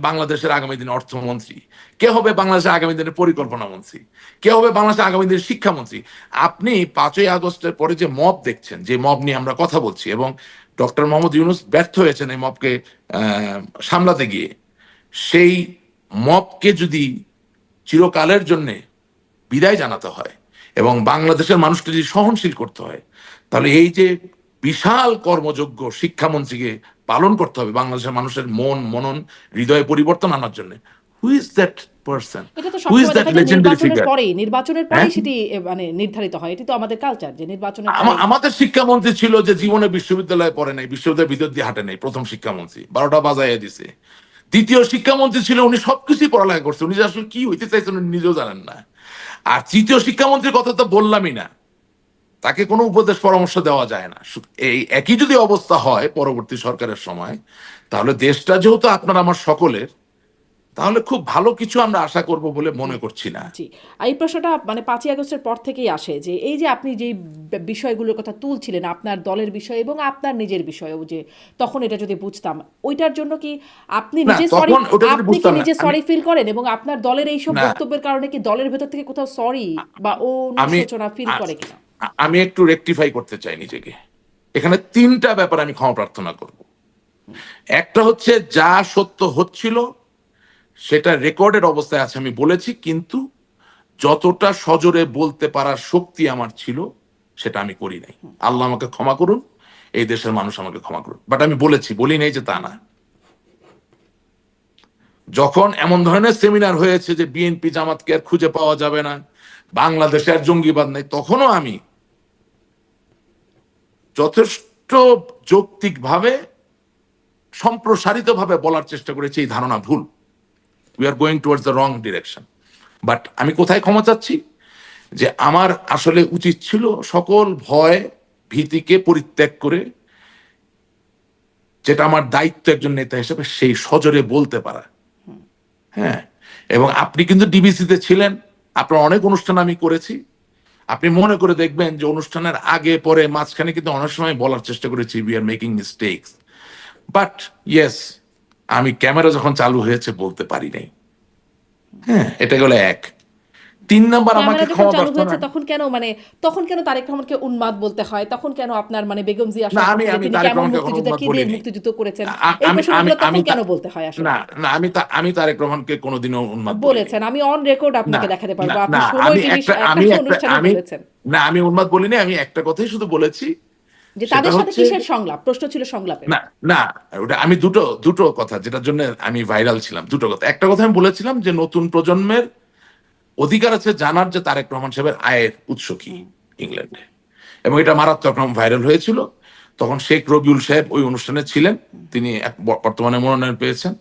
বাংলাদেশের আগামী দিনের অর্থমন্ত্রী? কে হবে বাংলাদেশের আগামী দিনের পরিকল্পনা মন্ত্রী? কে হবে বাংলাদেশের আগামী দিনের শিক্ষামন্ত্রী? আপনি 5ই আগস্টের পরে যে মব দেখছেন, যে মব নিয়ে আমরা কথা বলছি, এবং ডক্টর মোহাম্মদ ইউনূস ব্যর্থ হয়েছেন এই মবকে সামলাতে গিয়ে, সেই মবকে যদি চিরকালের জন্যে বিদায় জানাতে হয় এবং বাংলাদেশের মানুষকে যদি সহনশীল করতে হয়, তাহলে এই যে বিশাল কর্মযোগ্য শিক্ষামন্ত্রীকে পালন করতে হবে বাংলাদেশের মানুষের মনন, হৃদয়ে পরিবর্তন আনার জন্য। Who is that person? এটা তো হু ইজ সবসময় দ্যাট দেখা যায় লেজেন্ডারি ফিগার? নির্বাচনের পরেই সেটি মানে নির্ধারিত হয়। এটি তো আমাদের কালচার যে নির্বাচনের পরে। আমাদের শিক্ষামন্ত্রী ছিল যে জীবনে বিশ্ববিদ্যালয়ে পড়ে নাই, বিশ্ববিদ্যালয়ের ভিতর দিয়ে হাঁটে নাই, প্রথম শিক্ষামন্ত্রী, 12টা বাজাইয়া দিছে। দ্বিতীয় শিক্ষামন্ত্রী ছিল, উনি সবকিছুই পড়ালেখা করছে, উনি যে আসলে কি হইতে চাইছেন উনি নিজেও জানেন না। আর তৃতীয় শিক্ষামন্ত্রীর কথা তো বললামই না, তাকে কোনো উপদেশ পরামর্শ দেওয়া যায় না। এই একই যদি অবস্থা হয় পরবর্তী সরকারের সময়, তাহলে দেশটা যেহেতু আপনার আমার সকলের, তাহলে খুব ভালো কিছু আমরা আশা করব বলে মনে করছি না। জি, এই প্রশ্নটা মানে 5ই আগস্টের পর থেকেই আসে যে এই যে আপনি যে বিষয়গুলোর কথা তুলছিলেন, আপনার দলের বিষয় এবং আপনার নিজের বিষয়ও, যে তখন এটা যদি বুঝতাম, ওইটার জন্য কি আপনি না, নিজে সরি, তখন ওটা যদি আপনি কি বুঝতাম না, নিজে সরি ফিল করেন এবং আপনার দলের এইসব না, বক্তব্যের কারণে কি দলের ভেতর থেকে কোথাও সরি বা আমি অনুশোচনা ফিল করে কিনা? আমি একটু রেকটিফাই করতে চাই নিজেকে। এখানে 3টা ব্যাপার আমি ক্ষমা প্রার্থনা করব। একটা হচ্ছে, যা সত্য হচ্ছিল সেটা রেকর্ডেড অবস্থায় আছে, আমি বলেছি, কিন্তু যতটা সজোরে বলতে পারার শক্তি আমার ছিল সেটা আমি করি নাই। আল্লাহ আমাকে ক্ষমা করুন, এই দেশের মানুষ আমাকে ক্ষমা করুন, বাট আমি বলেছি, বলি নাই যে তা না। যখন এমন ধরনের সেমিনার হয়েছে যে বিএনপি জামাতকে আর খুঁজে পাওয়া যাবে না, বাংলাদেশে আর জঙ্গিবাদ নাই, তখনও আমি যথেষ্ট যৌক্তিকভাবে, সম্প্রসারিতভাবে বলার চেষ্টা করেছি এই ধারণা ভুল, we are going towards the wrong direction. But আমি কোথায় ক্ষমা চাচ্ছি? যে আমার আসলে উচিত ছিল সকল ভয় ভীতিকে পরিত্যাগ করে, যেটা আমার দায়িত্ব একজন নেতা হিসেবে, সেই সজোরে বলতে পারা। হ্যাঁ, এবং আপনি কিন্তু ডিবিসিতে ছিলেন, আপনার অনেক অনুষ্ঠান আমি করেছি, আপনি মনে করে দেখবেন যে অনুষ্ঠানের আগে পরে মাঝখানে কিন্তু অনেক সময় বলার চেষ্টা করেছি we are making mistakes, but yes, আমি ক্যামেরা যখন চালু হয়েছে বলতে পারি নাই। হ্যাঁ, এটা গেল এক। 3 নাম্বার, আমাকে ক্যামেরা যখন ক্ষমা চালু প্রার্থনা। হয়েছে তখন কেন মানে তখন কেন তারেক রহমানকে উন্মাদ বলতে হয়? তখন কেন আপনার মানে বেগম জিয়া না, সম্পর্কে যে আমি তিনি তারেক কেমন রহমানকে কখনো মুক্তিযোদ্ধা, উন্মাদ কি দিয়ে বলিনি। মুক্তিযুদ্ধ করেছেন, এই আমি আমি প্রশ্নগুলো তখন আমি কেন বলতে হয় আসলে? না, আমি তারেক রহমানকে কোনোদিনও উন্মাদ বলিনি। বলেছেন, আমি অন রেকর্ড না, আপনাকে দেখাতে পারবো, না, আপনি না, 16 টিভি একটা অনুষ্ঠানে বলেছেন না, আমি উন্মাদ বলিনি। আমি একটা কথাই শুধু বলেছি, যে সেটা তাদের সাথে হচ্ছে, কিসের সংলাপ, প্রশ্ন ছিল সংলাপের। না, না, ওটা আমি দুটো কথা যেটার জন্য আমি ভাইরাল ছিলাম, দুটো কথা। একটা কথা আমি বলেছিলাম যে নতুন প্রজন্মের অধিকার আছে জানার যে তারেক রহমান সাহেবের আয়ের উৎস কি ইংল্যান্ডে, এবং এটা মারাত্মক রকম ভাইরাল হয়েছিল। তখন শেখ রবিউল সাহেব ওই অনুষ্ঠানে ছিলেন, তিনি বর্তমানে মনোনয়ন পেয়েছেন।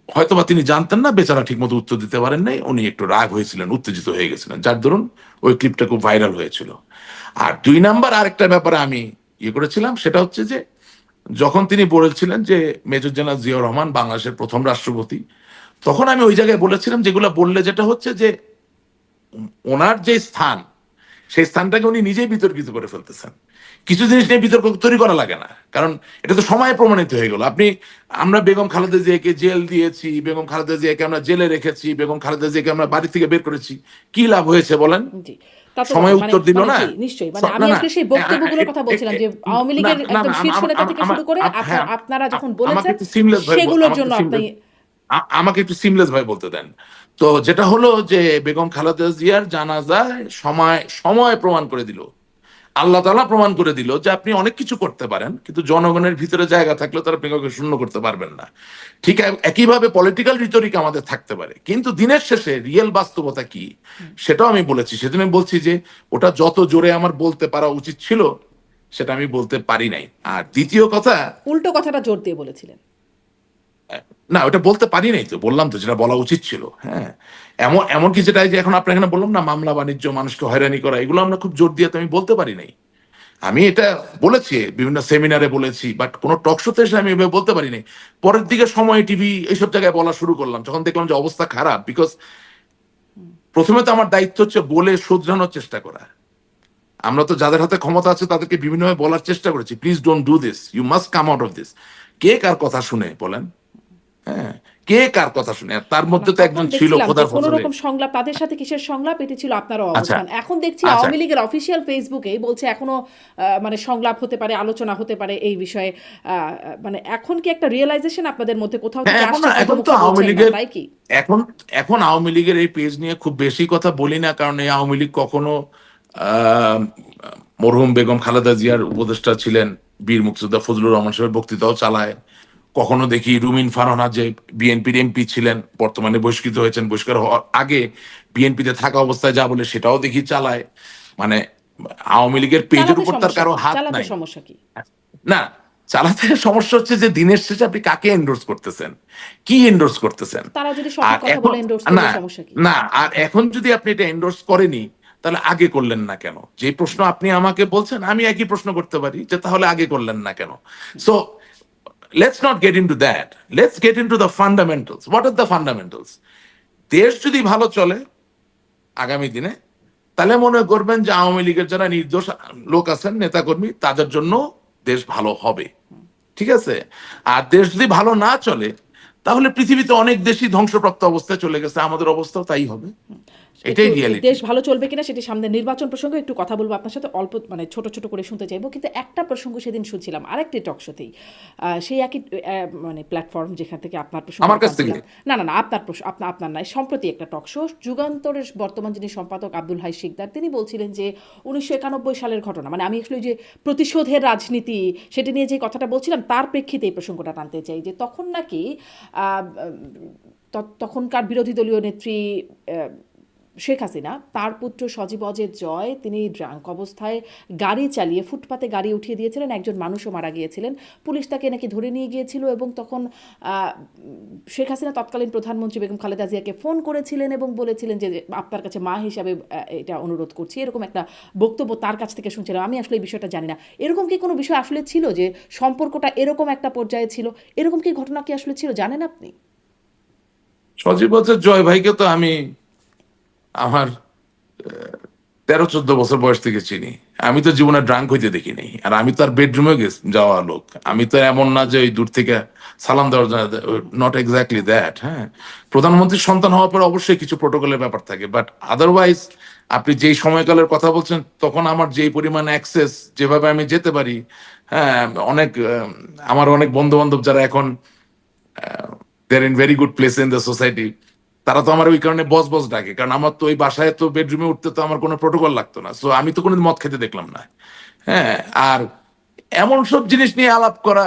হয়তোবা তিনি জানতেন না, বেচারা ঠিক মতো উত্তর দিতে পারেন নাই, উনি একটু রাগ হয়েছিলেন, উত্তেজিত হয়ে গেছিলেন, যার দরুন ওই ক্লিপটা খুব ভাইরাল হয়েছিল। আর 2 নাম্বার আরেকটা ব্যাপারে আমি করেছিলাম, সেটা হচ্ছে যে যখন তিনি বলেছিলেন যে মেজর জেনারেল জিয়াউর রহমান বাংলাদেশের প্রথম রাষ্ট্রপতি, তখন আমি ওই জায়গায় বলেছিলাম যেগুলো বললে যেটা হচ্ছে যে ওনার যে স্থান, সেই স্থানটাকে উনি নিজেই বিতর্কিত করে ফেলতেছেন। কিছু জিনিস নিয়ে বিতর্ক তৈরি করা লাগে না, কারণ এটা তো সময় প্রমাণিত হয়ে গেল। আমরা বেগম খালেদা জিয়াকে জেল দিয়েছি, বেগম খালেদা জিয়াকে আমরা জেলে রেখেছি, বেগম খালেদা জিয়াকে আমরা বাড়ি থেকে বের করেছি, কি লাভ হয়েছে বলেন? জি। তা তো সময় মানে উত্তর দিল মানে না। জি, নিশ্চয়ই। মানে আমি না না আসলে সেই বক্তব্যগুলোর কথা বলছিলাম যে আওয়ামী না লীগের না একদম না, শীর্ষ নেতা থেকে আমা- শুরু করে হ্যাঁ, আপনারা যখন আমাকে বলেছেন একটু সিমলেস ভাবে সেগুলোর জন্য আপনি আমাকে একটু সিমলেস ভাবে বলতে দেন। তো যেটা হলো যে বেগম খালেদা জিয়ার জানাজায় সময় সময় প্রমাণ করে দিল, আল্লাহ তাআলা প্রমাণ করে দিল যে আপনি অনেক কিছু করতে পারেন, কিন্তু জনগণের ভিতরে জায়গা থাকলে তারা আপনি কাউকে শূন্য করতে পারবেন না। ঠিক একইভাবে পলিটিক্যাল রিটরিক আমাদের থাকতে পারে, কিন্তু দিনের শেষে রিয়েল বাস্তবতা কি সেটাও আমি বলেছি। সেদিন আমি বলছি যে ওটা যত জোরে আমার বলতে পারা উচিত ছিল সেটা আমি বলতে পারি নাই। আর দ্বিতীয় কথা, উল্টো কথাটা জোর দিয়ে বলেছিলেন। না ওটা বলতে পারি নাই, তো বললাম তো যেটা বলা উচিত ছিল। হ্যাঁ, এমনকি যেটা এই যে এখন আপনার এখানে বললাম না, মামলা বাণিজ্য, মানুষকে হয়রানি করা, এগুলো আমরা খুব জোর দিয়ে তো আমি বলতে পারি নাই। আমি এটা বলেছি, বিভিন্ন সেমিনারে বলেছি, বাট কোনো টক শোতে এসে আমি এভাবে বলতে পারি নাই। পরের দিকে সময় টিভি এইসব জায়গায় বলা শুরু করলাম, যখন দেখলাম যে অবস্থা খারাপ। বিকজ প্রথমে তো আমার দায়িত্ব হচ্ছে বলে শুধরানোর চেষ্টা করা। আমরা তো যাদের হাতে ক্ষমতা আছে তাদেরকে বিভিন্নভাবে বলার চেষ্টা করেছি, please don't do this, you must come out of this. কে কার কথা শুনে বলেন? হ্যাঁ, কে কার কথা শুনে? আর তার না মধ্যে তো তখন একজন ছিল দেখছিলাম যে খোদার কোন ফজলে। রকম সংলাপ, তাদের সাথে কিসের সংলাপ, এটি ছিল আপনারও আচ্ছা অবস্থান। এখন দেখছি আচ্ছা, আওয়ামী লীগের অফিসিয়াল ফেসবুকেই বলছে এখনো মানে সংলাপ হতে পারে, আলোচনা হতে পারে এই বিষয়ে। মানে এখন কি একটা রিয়েলাইজেশন আপনাদের মধ্যে কোথাও হ্যাঁ, থেকে এখন আসছে, হয়তো এখন তো মুখে আওয়ামী বলছেন না, লীগের তাই কি? এখন এখন আওয়ামী লীগের এই পেজ নিয়ে খুব বেশি কথা বলি না, কারণ এই আওয়ামী লীগ কখনো আহ, মরহুম বেগম খালেদা জিয়ার উপদেষ্টা ছিলেন, বীর মুক্তিযোদ্ধা ফজলুর রহমান সাহেবের বক্তৃতাও চালায়। কখনো দেখি রুমিন ফারহানা, যে বিএনপির এমপি ছিলেন, বর্তমানে বহিষ্কৃত হয়েছেন, বহিষ্কার হওয়ার আগে বিএনপিতে থাকা অবস্থায় যা বলে সেটাও দেখি চালায়। মানে আওয়ামী লীগের পেজের চালাতে উপর তার সমস্যা কারো কি? হাত চালাতে নাই। সমস্যা কি? না, চালাতে সমস্যা হচ্ছে যে দিনের শেষে আপনি কাকে এন্ডোর্স করতেছেন, কি এন্ডোর্স করতেছেন। তারা যদি আর সঠিক কথা এখন বলে এন্ডোর্স করবে, না সমস্যা কি? না আর এখন যদি আপনি এটা এন্ডোর্স করেনি, তাহলে আগে করলেন না কেন? যে প্রশ্ন আপনি আমাকে বলছেন আমি একই প্রশ্ন করতে পারি, যে তাহলে আগে করলেন না কেন? So let's not get into that, let's get into the fundamentals. What are the fundamentals? দেশ যদি ভালো চলে আগামী দিনে, তাহলে মনে করবেন যে আওয়ামী লীগের যারা নির্দোষ লোক আছেন, নেতাকর্মী, তাদের জন্য দেশ ভালো হবে। ঠিক আছে? আর দেশ যদি ভালো না চলে, তাহলে পৃথিবীতে অনেক দেশই ধ্বংসপ্রাপ্ত অবস্থায় চলে গেছে, আমাদের অবস্থাও তাই হবে। একটু এটাই রিয়ালিটি। দেশ ভালো চলবে কিনা সেটি সামনে নির্বাচন প্রসঙ্গে একটু কথা বলবো আপনার সাথে, অল্প মানে ছোট ছোট করে শুনতে চাইবো। কিন্তু একটা প্রসঙ্গ সেদিন শুনছিলাম আরেকটি টক শোতেই, সেই একই মানে প্ল্যাটফর্ম যেখান থেকে আপনার প্রসঙ্গ আমার কাছ থেকে? টানছিলাম। না না না, আপনার আপনার নয়, সম্প্রতি একটা টক শো, যুগান্তরের বর্তমান যিনি সম্পাদক আব্দুল হাই শিকদার, তিনি বলছিলেন যে 1991 সালের ঘটনা, মানে আমি আসলে যে প্রতিশোধের রাজনীতি সেটি নিয়ে যে কথাটা বলছিলাম তার প্রেক্ষিতে এই প্রসঙ্গটা টানতে চাই, যে তখন নাকি তখনকার বিরোধী দলীয় নেত্রী শেখ হাসিনা, তার পুত্র সজীব অজেদ জয়, তিনি ড্রাঙ্ক অবস্থায় গাড়ি চালিয়ে ফুটপাতে গাড়ি উঠিয়ে দিয়েছিলেন, একজন মানুষও মারা গিয়েছিলেন, পুলিশ তাকে নাকি ধরে নিয়ে গিয়েছিল। এবং তখন শেখ হাসিনা তৎকালীন প্রধানমন্ত্রী বেগম খালেদা জিয়াকে ফোন করেছিলেন এবং বলেছিলেন যে আপনার কাছে মা হিসাবে এটা অনুরোধ করছি, এরকম একটা বক্তব্য তার কাছ থেকে শুনছিলাম। আমি আসলে এই বিষয়টা জানি না, এরকম কি কোনো বিষয় আসলে ছিল যে সম্পর্কটা এরকম একটা পর্যায়ে ছিল, এরকম কি ঘটনা কি আসলে ছিল, জানেন আপনি? সজীব হচ্ছে জয় ভাইকে তো আমি আমার 13-14 বছর বয়স থেকে চিনি। আমি তো জীবনে ড্রাঙ্ক হইতে দেখি নাই, আর আমি তার বেডরুমে যাওয়া লোক। আমি তো এমন না যে ওই দূর থেকে সালাম দেওয়ার জন্য, নট এক্স্যাক্টলি দ্যাট। হ্যাঁ, প্রধানমন্ত্রীর সন্তান হওয়ার পর অবশ্যই কিছু প্রোটোকলের ব্যাপার থাকে, বাট আদারওয়াইজ আপনি যেই সময়কালের কথা বলছেন, তখন আমার যেই পরিমাণ অ্যাক্সেস, যেভাবে আমি যেতে পারি, হ্যাঁ, অনেক আমার অনেক বন্ধু বান্ধব যারা এখন they're in very good place in the society, তারা তো আমার ওই কারণে বস বস ডাকে, কারণ আমার তো ওই বাসায় তো বেডরুমে উঠতে তো আমার কোনো প্রোটোকল লাগতো না। সো আমি তো কোনোদিন মদ খেতে দেখলাম না। হ্যাঁ, আর এমন সব জিনিস নিয়ে আলাপ করা,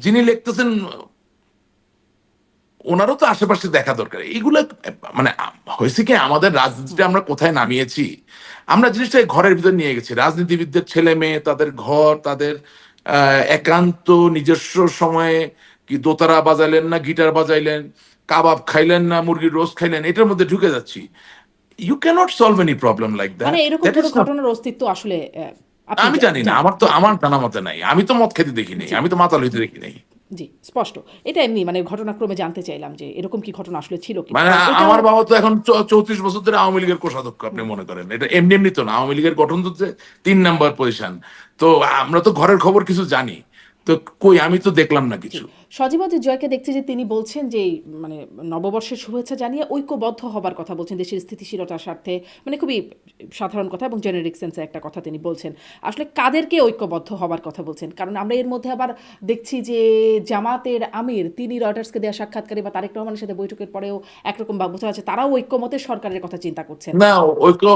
যিনি লিখতেছেন ওনারও তো আশেপাশে দেখা দরকার। এগুলো মানে হয়েছে কি, আমাদের রাজনীতিটা আমরা কোথায় নামিয়েছি, আমরা জিনিসটা ঘরের ভিতর নিয়ে গেছি। রাজনীতিবিদদের ছেলে মেয়ে, তাদের ঘর, তাদের একান্ত নিজস্ব সময়ে কি দোতারা বাজাইলেন না গিটার বাজাইলেন, কাবাব খাইলেন না মুরগির রোস্ট খাইলেন, এটার মধ্যে ঢুকে যাচ্ছি। You can't solve any problem like মানে দ্যাট। এরকম কোনো ঘটনার অস্তিত্ব আসলে আপনি আমি জানি না, আমার জানা মতে নাই। আমি তো মদ খেতে দেখি নাই, জি আমি তো মাতাল হইতে দেখি নাই। জি, স্পষ্ট। এটা এমনি মানে ঘটনাক্রমে জানতে চাইলাম যে এরকম কি ঘটনা আসলে ছিল কিনা? মানে কারণ এটাও আমার বাবা তো এখন 34 বছর ধরে আওয়ামী লীগের কোষাধ্যক্ষ, আপনি মনে করেন এটা এমনি এমনি তো না, আওয়ামী লীগের গঠন তো 3 নাম্বার পজিশন। তো আমরা তো ঘরের খবর কিছু জানি, তো কই আমি তো দেখলাম না জি, কিছু। সজীবউদ্দিন জয়কে দেখছি যে তিনি বলছেন যে এই মানে নববর্ষের শুভেচ্ছা জানিয়ে ঐক্যবদ্ধ হবার কথা বলছেন দেশের স্থিতিশীলতার স্বার্থে, মানে খুবই সাধারণ কথা এবং জেনেরিক সেন্সে একটা কথা তিনি বলছেন। আসলে কাদেরকে ঐক্যবদ্ধ হবার কথা বলছেন? কারণ আমরা এর মধ্যে আবার দেখছি যে জামাতের আমির তিনি রয়টার্সকে দেওয়া সাক্ষাৎকারে বা তারেক রহমানের সাথে বৈঠকের পরেও একরকম বা বোঝা যাচ্ছে তারাও ঐক্যমতের সরকারের কথা চিন্তা করছেন। না, ঐক্য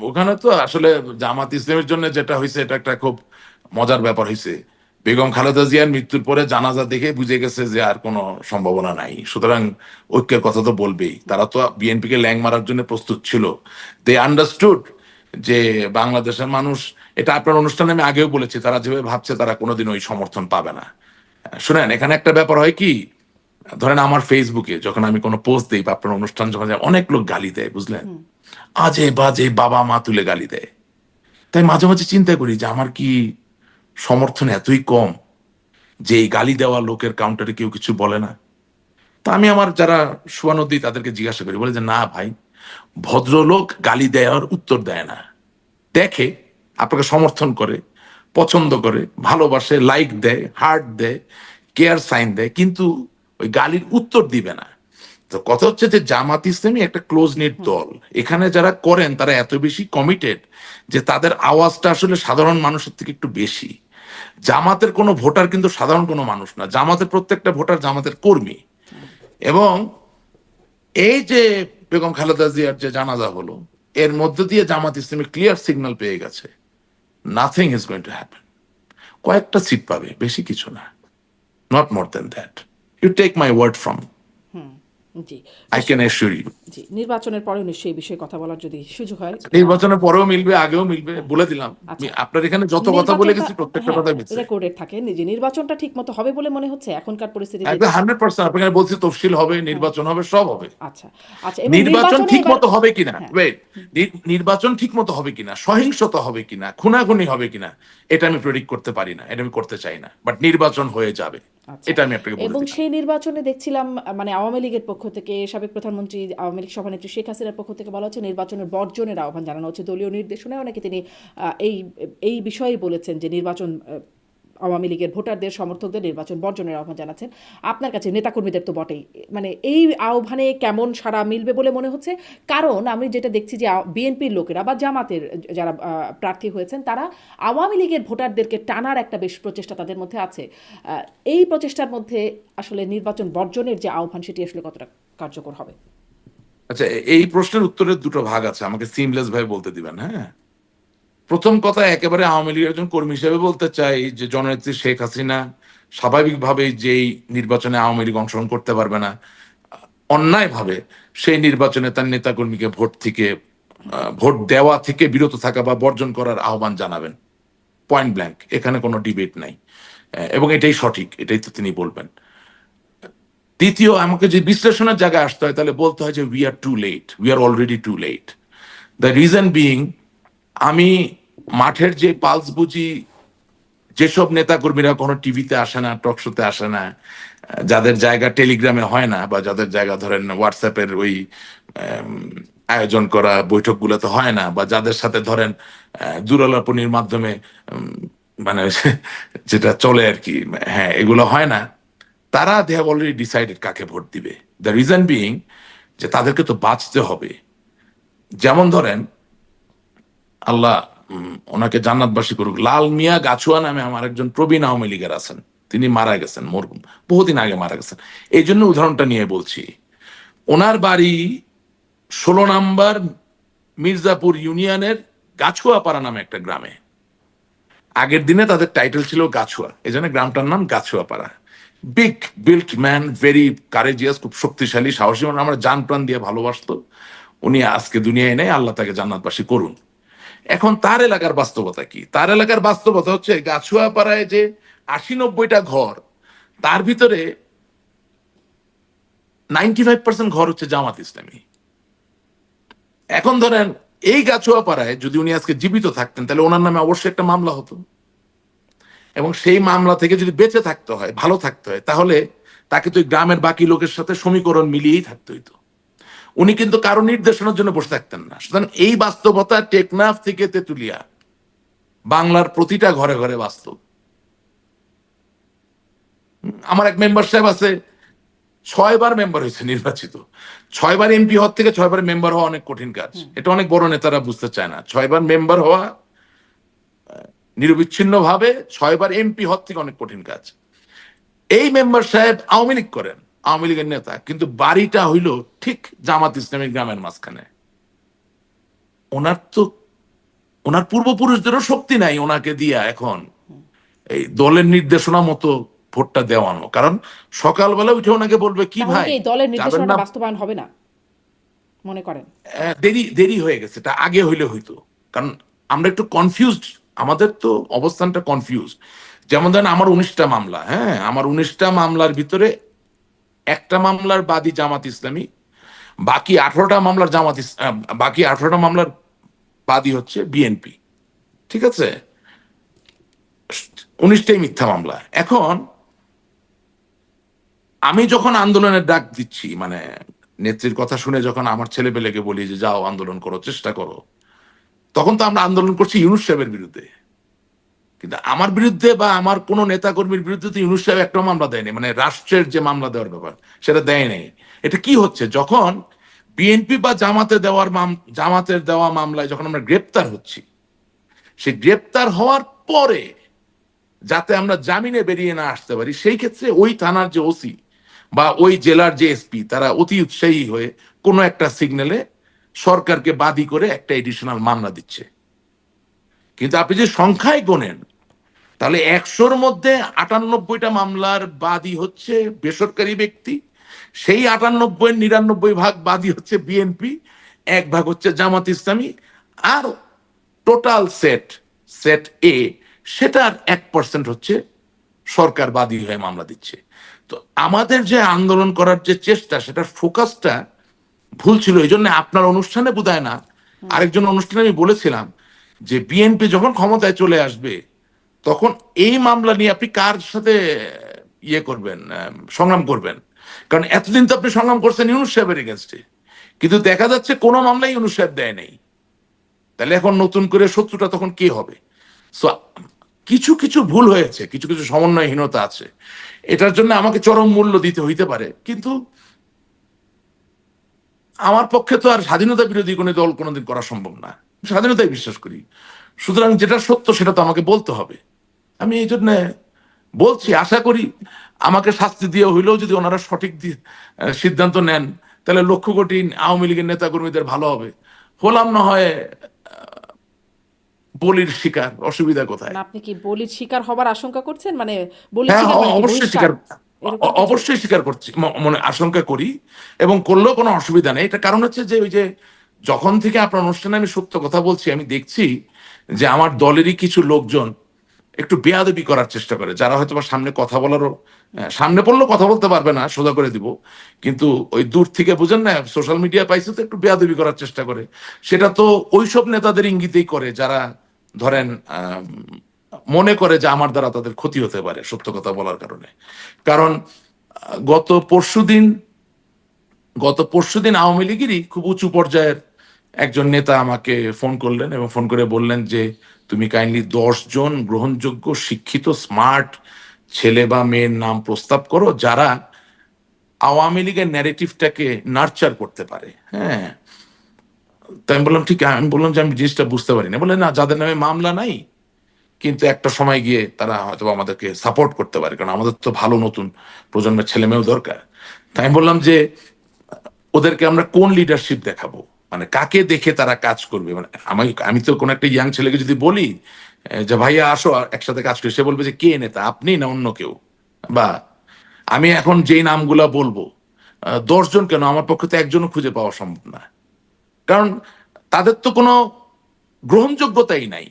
ওখানে তো আসলে জামাত ইসলামের জন্য যেটা হয়েছে এটা একটা খুব মজার ব্যাপার হয়েছে। বেগম খালেদা জিয়ার মৃত্যুর পরে জানাজা দেখে বুঝে গেছে যে আর কোনো সম্ভাবনা নাই, সুতরাং ঐক্যের কথা তো বলবেই। তারা তো বিএনপি কে ল্যাং মারার জন্য প্রস্তুত ছিল। দে আন্ডারস্টুড যে বাংলাদেশের মানুষ, এটা আপনার অনুষ্ঠানে আমি আগেও বলেছি, তারা যেভাবে ভাবছে তারা কোনোদিন ওই সমর্থন পাবে না। শুনেন, এখানে একটা ব্যাপার হয় কি, ধরেন আমার ফেসবুকে যখন আমি কোনো পোস্ট দিই বা আপনার অনুষ্ঠান যখন যায়, অনেক লোক গালি দেয়, বুঝলেন, আজে বাজে বাবা মা তুলে গালি দেয়। তাই মাঝে মাঝে চিন্তা করি যে আমার কি সমর্থন এতই কম যে এই গালি দেওয়া লোকের কাউন্টারে কেউ কিছু বলে না। তা আমি আমার যারা শুয়ানদি তাদেরকে জিজ্ঞাসা করি, বলে যে না ভাই, ভদ্রলোক গালি দেওয়ার উত্তর দেয় না, দেখে, আপনাকে সমর্থন করে, পছন্দ করে, ভালোবাসে, লাইক দেয়, হার্ট দেয়, কেয়ার সাইন দেয়, কিন্তু ওই গালির উত্তর দিবে না। তো কথা হচ্ছে যে জামাত ইসলামী একটা ক্লোজ নিট দল, এখানে যারা করেন তারা এত বেশি কমিটেড যে তাদের আওয়াজটা আসলে সাধারণ মানুষের থেকে একটু বেশি। জামাতের কোনো ভোটার কিন্তু সাধারণ কোনো মানুষ না, জামাতের প্রত্যেকটা ভোটার জামাতের কর্মী। এবং এই যে বেগম খালেদা জিয়ার যে জানাজা হলো, এর মধ্য দিয়ে জামাত ইসলামী ক্লিয়ার সিগন্যাল পেয়ে গেছে, nothing is going to happen. কয়েকটা সিট পাবে, বেশি কিছু না, not more than that. You take my word from, জি, আই ক্যান অ্যাসিওর ইউ। জি, নির্বাচনের পরেও নিশ্চয়ই এই বিষয়ে কথা বলার যদি সুযোগ হয়। নির্বাচনের পরেও মিলবে, আগেও মিলবে, বলে দিলাম। আচ্ছা, আপনার এখানে যত কথা বলে নির্বাচনটা গেছি প্রত্যেকটা হ্যাঁ কথা মিলছে। রেকর্ডেড থাকে যে নির্বাচনটা ঠিক মতো হবে বলে মনে হচ্ছে এখনকার পরিস্থিতিতে। একদম 100%। আপনাকে বলছি তফসিল হবে, হ্যাঁ, নির্বাচন হবে, সব হবে। আচ্ছা, আচ্ছা এবং নির্বাচন নির্বাচনে ঠিক এবার মতো হবে কিনা, হ্যাঁ, ওয়েট, নির্বাচন ঠিক মতো হবে কিনা, সহিংসতা হবে কিনা, খুনাখুনি হবে কিনা, এটা আমি প্রেডিক্ট করতে পারি না, এটা আমি করতে চাই না, বাট নির্বাচন হয়ে যাবে, আচ্ছা এটা আমি আপনাকে বলে এবং দিলাম। সেই নির্বাচনে দেখছিলাম মানে আওয়ামী লীগের পক্ষ থেকে সাবেক প্রধানমন্ত্রী আওয়ামী লীগ সভানেত্রী শেখ হাসিনার পক্ষ থেকে বলা হচ্ছে নির্বাচনের বর্জনের আহ্বান জানানো হচ্ছে, দলীয় নির্দেশনায় নাকি তিনি এই এই বিষয়ে বলেছেন যে নির্বাচন আওয়ামী লীগের ভোটারদের সমর্থকদের নির্বাচন বর্জনের আহ্বান জানাচ্ছেন। আপনার কাছে নেতাকর্মীদের তো বটেই, মানে এই আহ্বানে কেমন সাড়া মিলবে বলে মনে হচ্ছে? কারণ আমি যেটা দেখছি যে বিএনপির লোকেরা বা জামাতের যারা প্রার্থী হয়েছেন তারা আওয়ামী লীগের ভোটারদেরকে টানার একটা বেশ প্রচেষ্টা তাদের মধ্যে আছে। এই প্রচেষ্টার মধ্যে আসলে নির্বাচন বর্জনের যে আহ্বান সেটি আসলে কতটা কার্যকর হবে? আচ্ছা, এই প্রশ্নের উত্তরের দুটো ভাগ আছে, আমাকে সিমলেস ভাবে বলতে দিবেন। হ্যাঁ, প্রথম কথা, একেবারে আওয়ামী লীগের একজন কর্মী হিসেবে বলতে চাই যে জননেত্রী শেখ হাসিনা স্বাভাবিকভাবে যেই নির্বাচনে আওয়ামী লীগ অংশগ্রহণ করতে পারবে না, অন্যায়ভাবে সেই নির্বাচনে তার নেতাকর্মীকে ভোট দেওয়া থেকে বিরত থাকা বা বর্জন করার আহ্বান জানাবেন, পয়েন্ট ব্ল্যাঙ্ক, এখানে কোনো ডিবেট নাই। এবং এটাই সঠিক, এটাই তো তিনি বলবেন। দ্বিতীয়, আমাকে যে বিশ্লেষণের জায়গায় আসতে হয় তাহলে বলতে হয় যে we are too late, we are already too late. The reason being, আমি মাঠের যে পালস বুঝি, যেসব নেতাকর্মীরা কোনো টিভিতে আসে না, টক শোতে আসে না, যাদের জায়গা টেলিগ্রামে হয় না, বা যাদের জায়গা ধরেন হোয়াটসঅ্যাপের ওই আয়োজন করা বৈঠকগুলোতে হয় না, বা যাদের সাথে ধরেন দূরালাপনির মাধ্যমে মানে যেটা চলে আর কি, হ্যাঁ, এগুলো হয় না, তারা দে হ্যাভ অলরেডি ডিসাইডেড কাকে ভোট দিবে। দ্য রিজন বিইং যে তাদেরকে তো বাঁচতে হবে। যেমন ধরেন, আল্লাহ ওনাকে জান্নাতবাসী করুক, লাল মিয়া গাছুয়া নামে আমার একজন প্রবীণ আওয়ামী লীগের আছেন, তিনি মারা গেছেন, মরহুম, বহুদিন আগে মারা গেছেন। এই জন্য উদাহরণটা নিয়ে বলছি। ওনার বাড়ি 16 নম্বর মির্জাপুর ইউনিয়নের গাছুয়াপাড়া নামে একটা গ্রামে। আগের দিনে তাদের টাইটেল ছিল গাছুয়া, এই জন্য গ্রামটার নাম Gachhuapara. Big built man, very courageous, খুব শক্তিশালী, সাহসী, মানে আমরা জান প্রাণ দিয়ে ভালোবাসতো। উনি আজকে দুনিয়ায় নেই, আল্লাহ তাকে জান্নাতবাসী করুন। এখন তার এলাকার বাস্তবতা কি? তার এলাকার বাস্তবতা হচ্ছে গাছুয়াপাড়ায় যে 80-90টা ঘর, তার ভিতরে 95% ঘর হচ্ছে জামাত ইসলামী। এখন ধরেন এই গাছুয়াপাড়ায় যদি উনি আজকে জীবিত থাকতেন তাহলে ওনার নামে অবশ্যই একটা মামলা হতো। এবং সেই মামলা থেকে যদি বেঁচে থাকতে হয়, ভালো থাকতে হয়, তাহলে তাকে তো ওই গ্রামের বাকি লোকের সাথে সমীকরণ মিলিয়েই থাকতে হইতো। উনি কিন্তু কারো নির্দেশনার জন্য বসে থাকতেন না। সুতরাং এই বাস্তবতা টেকনাফ থেকে তেতুলিয়া বাংলার প্রতিটা ঘরে ঘরে বাস্তব। আমার এক মেম্বার সাহেব আছে, 6বার মেম্বার হয়েছে নির্বাচিত। 6বার এমপি হওয়ার থেকে 6বার মেম্বার হওয়া অনেক কঠিন কাজ। এটা অনেক বড় নেতারা বুঝতে চায় না। 6বার মেম্বার হওয়া নিরবিচ্ছিন্ন ভাবে 6বার এমপি হওয়ার থেকে অনেক কঠিন কাজ। এই মেম্বার সাহেব আওয়ামী লীগ করেন, আওয়ামী লীগের নেতা, কিন্তু বাড়িটা হইল ঠিক জামাত ইসলামী গ্রামের মাঝখানে। ওনার তো ওনার পূর্বপুরুষদেরও শক্তি নাই ওনাকে দিয়া এখন এই দলের নির্দেশনা মতো ভোটটা দেওয়ানো। কারণ সকালবেলা উঠে ওনাকে বলবে কি তাহলে ভাই কি এই দলের যাবেন নির্দেশনাটা না? বাস্তবায়ন হবে না মনে করেন? দেরি দেরি হয়ে গেছে, এটা আগে হইলে হইতো। কারণ আমরা একটু কনফিউজড, আমাদের তো অবস্থানটা কনফিউজ। যেমন ধরেন আমার 19টা মামলা, হ্যাঁ, আমার 19টা মামলার ভিতরে একটা মামলার বাদী জামাত ইসলামী, বাকি 18টা মামলার বাকি 18টা মামলার বাদী হচ্ছে বিএনপি। ঠিক আছে, 19টাই মিথ্যা মামলা। এখন আমি যখন আন্দোলনের ডাক দিচ্ছি, মানে নেত্রীর কথা শুনে যখন আমার ছেলেপেলেকে বলি যে যাও আন্দোলন করো, চেষ্টা করো, তখন তো আমরা আন্দোলন করছি ইউনূস সাহেবের বিরুদ্ধে। কিন্তু আমার বিরুদ্ধে বা আমার কোন নেতাকর্মীর বিরুদ্ধে তো ইউনূস সাহেব একটা মামলা দেয়নি, মানে রাষ্ট্রের যে মামলা দেওয়ার ব্যাপার সেটা দেয় নাই। এটা কি হচ্ছে, যখন বিএনপি বা জামাতের দেওয়া মামলায় যখন আমরা গ্রেপ্তার হচ্ছি, সেই গ্রেপ্তার হওয়ার পরে যাতে আমরা জামিনে বেরিয়ে না আসতে পারি, সেই ক্ষেত্রে ওই থানার যে ওসি বা ওই জেলার যে এসপি তারা অতি উৎসাহী হয়ে কোনো একটা সিগন্যালে সরকারকে বাদী করে একটা এডিশনাল মামলা দিচ্ছে। কিন্তু আপনি যে সংখ্যায় গোনেন, তাহলে 100-র মধ্যে 98টা মামলার বাদী হচ্ছে বেসরকারি ব্যক্তি, সেই 98-99 ভাগ বাদী হচ্ছে বিএনপি, 1 ভাগ হচ্ছে জামাত ইসলামী, আর টোটাল সেট এ সেটার 1% হচ্ছে সরকার বাদী হয়ে মামলা দিচ্ছে। তো আমাদের যে আন্দোলন করার যে চেষ্টা, সেটার ফোকাসটা ভুল ছিল। এই জন্য আপনার অনুষ্ঠানে বোধহয় না, আরেকজন অনুষ্ঠানে আমি বলেছিলাম যে বিএনপি যখন ক্ষমতায় চলে আসবে তখন এই মামলা নিয়ে আপনি কার সাথে ইয়ে করবেন, সংগ্রাম করবেন। কারণ এতদিন তো আপনি সংগ্রাম করছেন ইউনূস সাহেবের এগেনস্টে, কিন্তু দেখা যাচ্ছে কোনো মামলাই ইউনূস সাহেব দেয় নাই। তাহলে এখন নতুন করে শত্রুটা তখন কে হবে? সো কিছু কিছু ভুল হয়েছে, কিছু কিছু সমন্বয়হীনতা আছে, এটার জন্য আমাকে চরম মূল্য দিতে হইতে পারে। কিন্তু আমার পক্ষে তো আর স্বাধীনতা বিরোধী কোনো দল কোনোদিন করা সম্ভব না, স্বাধীনতায় বিশ্বাস করি। সুতরাং যেটা সত্য সেটা তো আমাকে বলতে হবে। আমি এই জন্য বলছি, আশা করি আমাকে শাস্তি দিয়ে হইলেও যদি ওনারা সঠিক সিদ্ধান্ত নেন, তাহলে লক্ষ কোটি আওয়ামী লীগের নেতা কর্মীদের ভালো হবে। হলাম না হয় বলির শিকার, অসুবিধা কোথায়? মানে আপনি কি বলির শিকার হবার আশঙ্কা করছেন? মানে বলির হ্যাঁ, শিকার মানে কি অবশ্যই বহিষ্কার স্বীকার, এরকম কিছু? অবশ্যই স্বীকার করছি, মনে আশঙ্কা করি, এবং করলেও কোনো অসুবিধা নেই। এটা কারণ হচ্ছে যে ওই যে যখন থেকে আপনার অনুষ্ঠানে আমি সত্য কথা বলছি, আমি দেখছি যে আমার দলেরই কিছু লোকজন একটু বেয়াদবি করার চেষ্টা করে, যারা হয়তো বা সামনে কথা বলারও, সামনে পড়লেও কথা বলতে পারবে না, সোজা করে দিব, কিন্তু ওই দূর থেকে বুঝেন না, সোশ্যাল মিডিয়া পাইছে তো একটু বেয়াদবি করার চেষ্টা করে। সেটা তো ওইসব নেতাদের ইঙ্গিতেই করে যারা ধরেন মনে করে যে আমার দ্বারা তাদের ক্ষতি হতে পারে সত্য কথা বলার কারণে। কারণ গত পরশুদিন গত পরশুদিন আওয়ামী লীগেরই খুব উঁচু পর্যায়ের একজন নেতা আমাকে ফোন করলেন এবং ফোন করে বললেন যে তুমি কাইন্ডলি 10 জন গ্রহণযোগ্য শিক্ষিত স্মার্ট ছেলে বা মেয়ের নাম প্রস্তাব করো যারা আওয়ামী লীগের ন্যারেটিভটাকে নার্চার করতে পারে। হ্যাঁ, তাই আমি বললাম ঠিক, আমি বললাম যে আমি জিনিসটা বুঝতে পারি না। বলে না, যাদের নামে মামলা নাই কিন্তু একটা সময় গিয়ে তারা হয়তো আমাদেরকে সাপোর্ট করতে পারে, কারণ আমাদের তো ভালো নতুন প্রজন্মের ছেলে মেয়েও দরকার। তাই আমি বললাম যে ওদেরকে আমরা কোন লিডারশিপ দেখাবো, মানে কাকে দেখে তারা কাজ করবে। মানে আমি তো কোন একটা ইয়াং ছেলেকে যদি বলি যে ভাইয়া আসো একসাথে কাজ করি, সে বলবে যে কে নেতা, আপনি না অন্য কেউ। বা আমি এখন যেই নামগুলা বলবো, 10 জন কেন, আমার পক্ষে তো একজনও খুঁজে পাওয়া সম্ভব না। কারণ তাদের তো কোনো গ্রহণযোগ্যতাই নাই।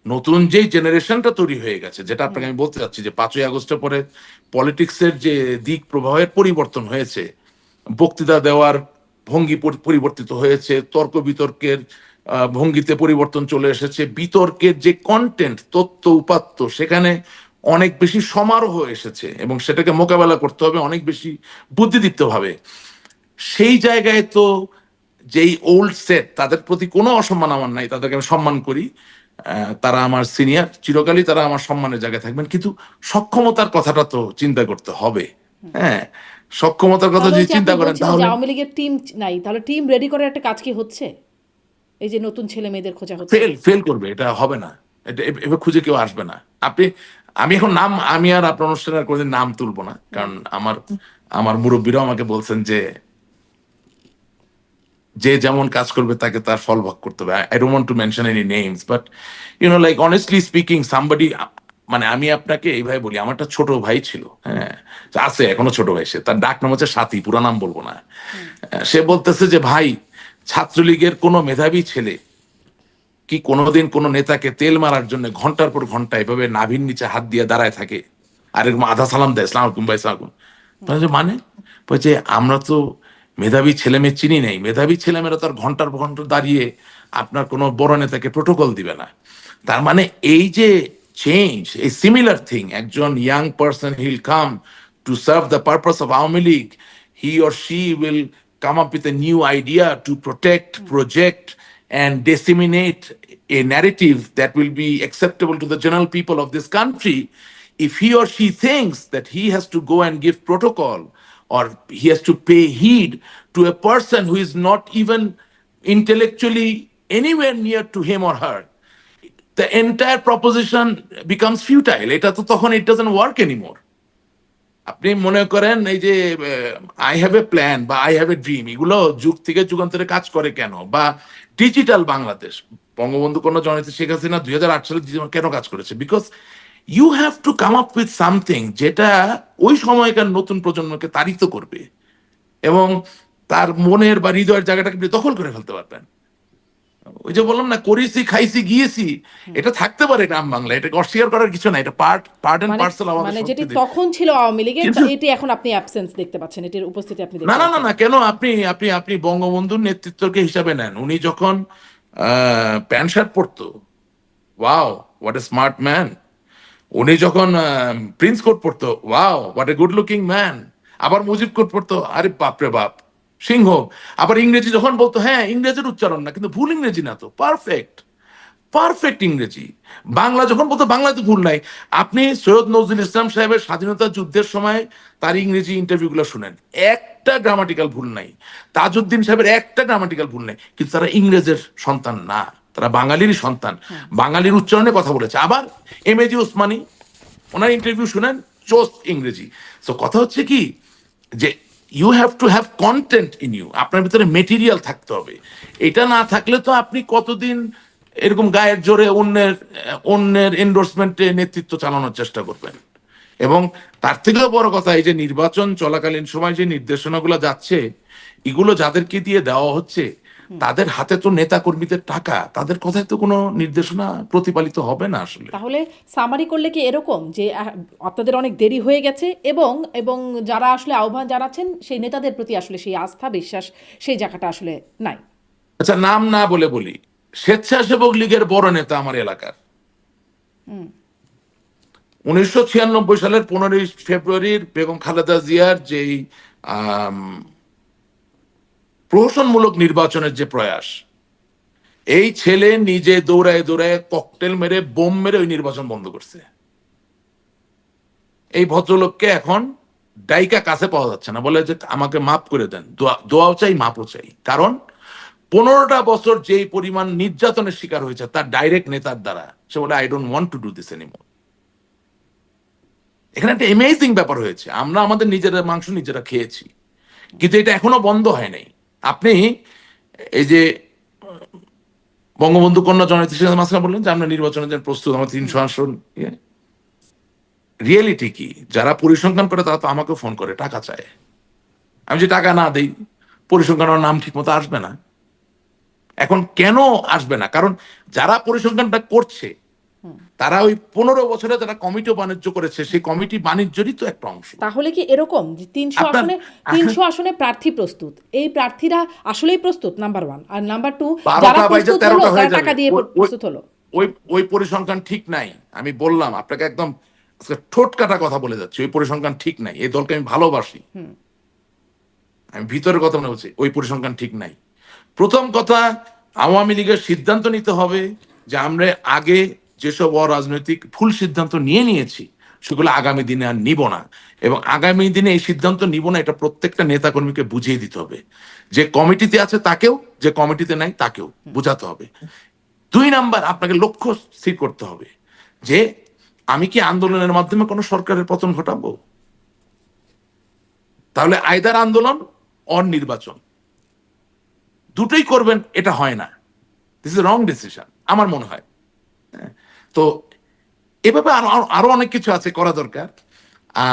নতুন যেই জেনারেশনটা তৈরি হয়ে গেছে, যেটা আপনাকে আমি বলতে চাচ্ছি যে 5ই আগস্টের পরে পলিটিক্সের যে দিক প্রবাহের পরিবর্তন হয়েছে, বক্তৃতা দেওয়ার ভঙ্গি পরিবর্তিত হয়েছে, তর্ক বিতর্কের ভঙ্গিতে পরিবর্তন চলে এসেছে, বিতর্কের যে কন্টেন্ট, তথ্য উপাত্ত, সেখানে অনেক বেশি সমারোহ এসেছে এবং সেটাকে মোকাবেলা করতে হবে অনেক বেশি বুদ্ধিদীপ্ত ভাবে। সেই জায়গায় তো যেই ওল্ড সেট তাদের প্রতি কোনো অসম্মান আমার নাই, তাদেরকে আমি সম্মান করি। তারা আমার সিনিয়র, চিরকালই তারা আমার সম্মানের জায়গায় থাকবেন, কিন্তু সক্ষমতার কথাটা তো চিন্তা করতে হবে। হ্যাঁ, সক্ষমতার কথা তাহলে ওই যদি যে আপনি চিন্তা করেন বলছিলেন যে তাহলে আওয়ামী লীগের টিম নাই, তাহলে টিম রেডি করার একটা কাজ কি হচ্ছে? এই যে নতুন ছেলে মেয়েদের খোঁজা হচ্ছে। ফেল করবে, এটা হবে না। এটা এভাবে খুঁজে কেউ আসবে না। আপনি, আমি এখন নাম, আমি আর আপনার অনুষ্ঠানে আর কোনোদিন নাম তুলবো না, কারণ আমার আমার মুরব্বীরাও আমাকে বলছেন যে যে যেমন কাজ করবে তাকে তার ফল ভোগ করতে হবে। I don't want to mention any names, but like honestly speaking somebody, মানে আমি আপনাকে এইভাবে বলি, আমার একটা ছোট ভাই ছিল, হ্যাঁ, আছে এখনো ছোট ভাই, সে তার ডাক নাম হচ্ছে সাথী, পুরা নাম বলবো না। সে বলতেছে যে ভাই, ছাত্রলীগের কোনো মেধাবী ছেলে কি কোনোদিন কোনো নেতাকে তেল মারার জন্য ঘন্টার পর ঘন্টা এভাবে নাভির নিচে হাত দিয়ে দাঁড়ায় থাকে আর এরকম আধা সালাম দেয়, সালাম আলাইকুম ভাই, সালাম আলাইকুম। বলে যে মানে, বলছে আমরা তো মেধাবী ছেলে মেয়ে চিনি নেই, মেধাবী ছেলেমেয়েরা তো আর ঘন্টার পর ঘন্টা দাঁড়িয়ে আপনার কোনো বড় নেতাকে প্রোটোকল দিবে না। তার মানে এই যে চেঞ্জ, এই সিমিলার থিং, একজন young person he'll come to serve the purpose of Awami League, he or she will come up with a new idea to protect, project, and disseminate a narrative that will be acceptable to the general people of this country. If he or she thinks that he has to go and give protocol or he has to pay heed to a person who is not even intellectually anywhere near to him or her, the entire proposition becomes futile. এটা তো তখন it doesn't work anymore. আপনি মনে করেন এই যে I have a plan বা I have a dream, এগুলো যুগ থেকে যুগান্তরে কাজ করে কেন? বা ডিজিটাল বাংলাদেশ, বঙ্গবন্ধু কন্যা জননেত্রী শেখ হাসিনা 2008 সালে কেন কাজ করেছে? Because you have to come up with something যেটা ওই সময়কার নতুন প্রজন্মকে তাড়িত করবে এবং তার মনের বা হৃদয়ের জায়গাটাকে আপনি দখল করে ফেলতে পারবেন। ওই যে বললাম না, করেছি খাইছি গিয়েছি, এটা থাকতে পারে গ্রাম বাংলা, এটা অস্বীকার করার কিছু না, এটা পার্ট পার্ট এন্ড মানে পার্সেল আমাদের মানে যেটি সংস্কৃতি। তখন ছিল আওয়ামী লীগের, কিন্তু এটি এখন আপনি অ্যাবসেন্স দেখতে পাচ্ছেন, এটির উপস্থিতি আপনি না দেখতে না না পাচ্ছেন না, না। কেন? আপনি আপনি আপনি বঙ্গবন্ধুর নেতৃত্বকে হিসাবে নেন, উনি যখন প্যান্ট শার্ট পরতো, wow what a smart man. উনি যখন প্রিন্স কোট পরতো, wow what a good looking man. আবার মুজিব কোট পরতো, আরে বাপরে বাপ, সিংহ। আবার ইংরেজি যখন বলতো, হ্যাঁ ইংরেজির উচ্চারণ না, কিন্তু ভুল ইংরেজি না তো, পারফেক্ট, পারফেক্ট ইংরেজি। বাংলা যখন বলতো, বাংলায় তো ভুল নাই। আপনি সৈয়দ নজরুল ইসলাম সাহেবের স্বাধীনতা যুদ্ধের সময় তার ইংরেজি ইন্টারভিউগুলো শুনেন, একটা গ্রামাটিক্যাল ভুল নাই। তাজউদ্দিন সাহেবের একটা গ্রামাটিক্যাল ভুল নাই, কিন্তু তারা ইংরেজের সন্তান না, তারা বাঙালিরই সন্তান, বাঙালির উচ্চারণে কথা বলেছে। আবার এমএজি ওসমানী, ওনার ইন্টারভিউ শুনেন, চোস্ত ইংরেজি। সো কথা হচ্ছে কি, যে you have to have content in you, আপনার ভিতরে মেটেরিয়াল থাকতে হবে। এটা না থাকলে তো আপনি কতদিন এরকম গায়ের জোরে অন্যের অন্যের এন্ডোর্সমেন্টে নেতৃত্ব চালানোর চেষ্টা করবেন? এবং তার থেকেও বড় কথা, এই যে নির্বাচন চলাকালীন সময় যে নির্দেশনাগুলো যাচ্ছে, এগুলো যাদেরকে দিয়ে দেওয়া হচ্ছে, তাদের হাতে তো নেতা কর্মীদের টাকা, তাদের কথায় তো কোনো নির্দেশনা প্রতিপালিত হবে না আসলে। তাহলে সামারি করলে কি এরকম যে আপনাদের অনেক দেরি হয়ে গেছে এবং এবং যারা আসলে আহ্বান জানাচ্ছেন সেই নেতাদের প্রতি আসলে সেই আস্থা বিশ্বাস সেই জায়গাটা আসলে নাই? আচ্ছা, নাম না বলে বলি, স্বেচ্ছাসেবক লীগের বড় নেতা আমার এলাকার, 1996 সালের 15 ফেব্রুয়ারির বেগম খালেদা জিয়ার যেই আম, প্রহসনমূলক নির্বাচনের যে প্রয়াস, এই ছেলে নিজে দৌড়ায় দৌড়ায় ককটেল মেরে বোম মেরে ওই নির্বাচন বন্ধ করছে। এই ভদ্রলোককে এখন ডাইকা কাছে পাওয়া যাচ্ছে না, বলে যে আমাকে মাফ করে দেন, দোয়াও চাই মাপও চাই। কারণ 15টা বছর যেই পরিমাণ নির্যাতনের শিকার হয়েছে তার ডাইরেক্ট নেতার দ্বারা, সে বলে I don't want to do this anymore. এখানে একটা অ্যামেজিং ব্যাপার হয়েছে, আমরা আমাদের নিজেরা মাংস নিজেরা খেয়েছি, কিন্তু এটা এখনো বন্ধ হয় নাই। আপনি এই যে বঙ্গবন্ধু কন্যা জননেত্রী শেখ হাসিনা বললেন যে আমরা নির্বাচনের জন্য প্রস্তুত, আমার 300 আসন। রিয়েলিটি কি, যারা পরিসংখ্যান করে তারা তো আমাকে ফোন করে টাকা চায়। আমি যে টাকা না দেই, পরিসংখ্যানের নাম ঠিক মতো আসবে না। এখন কেন আসবে না? কারণ যারা পরিসংখ্যানটা করছে, তারা ওই 15 বছরে যারা কমিটি বাণিজ্য করেছে, সেই কমিটি বাণিজ্যেরই তো একটা অংশ। তাহলে কি এরকম যে 300 আপনার আসনে 300 আসনে প্রার্থী প্রস্তুত, এই প্রার্থীরা আসলেই প্রস্তুত, নাম্বার 1, আর নাম্বার 2 যারা 12টা বাইজে প্রস্তুত হলো 13টা হয়ে তারা টাকা যাবে, দিয়ে প্রস্তুত হলো। ওই ওই পরিসংখ্যান ঠিক নাই। আমি বললাম আপনাকে একদম আজকে ঠোঁট কাটা কথা বলে যাচ্ছি, ওই পরিসংখ্যান ঠিক নাই। এই দলকে আমি ভালোবাসি, আমি ভিতরের কথা মনে বলছি, ওই পরিসংখ্যান ঠিক নাই। প্রথম কথা, আওয়ামী লীগের সিদ্ধান্ত নিতে হবে যে আমরা আগে যেসব অরাজনৈতিক ভুল সিদ্ধান্ত নিয়েছি সেগুলো আগামী দিনে আর নিব না, এবং আগামী দিনে এই সিদ্ধান্ত নিব না এটা প্রত্যেকটা নেতাকর্মীকে বুঝিয়ে দিতে হবে। যে কমিটিতে আছে তাকেও, যে কমিটিতে নাই তাকেও বোঝাতে হবে। 2 নাম্বার, আপনাকে লক্ষ্য স্থির করতে হবে যে আমি কি আন্দোলনের মাধ্যমে কোনো সরকারের পতন ঘটাবো? তাহলে আইদার আন্দোলন অর নির্বাচন, দুটোই করবেন, এটা হয় না। দিস ইজ রং ডিসিশন আমার মনে হয়। হ্যাঁ, তো এভাবে আরো আরো আরো অনেক কিছু আছে করা দরকার।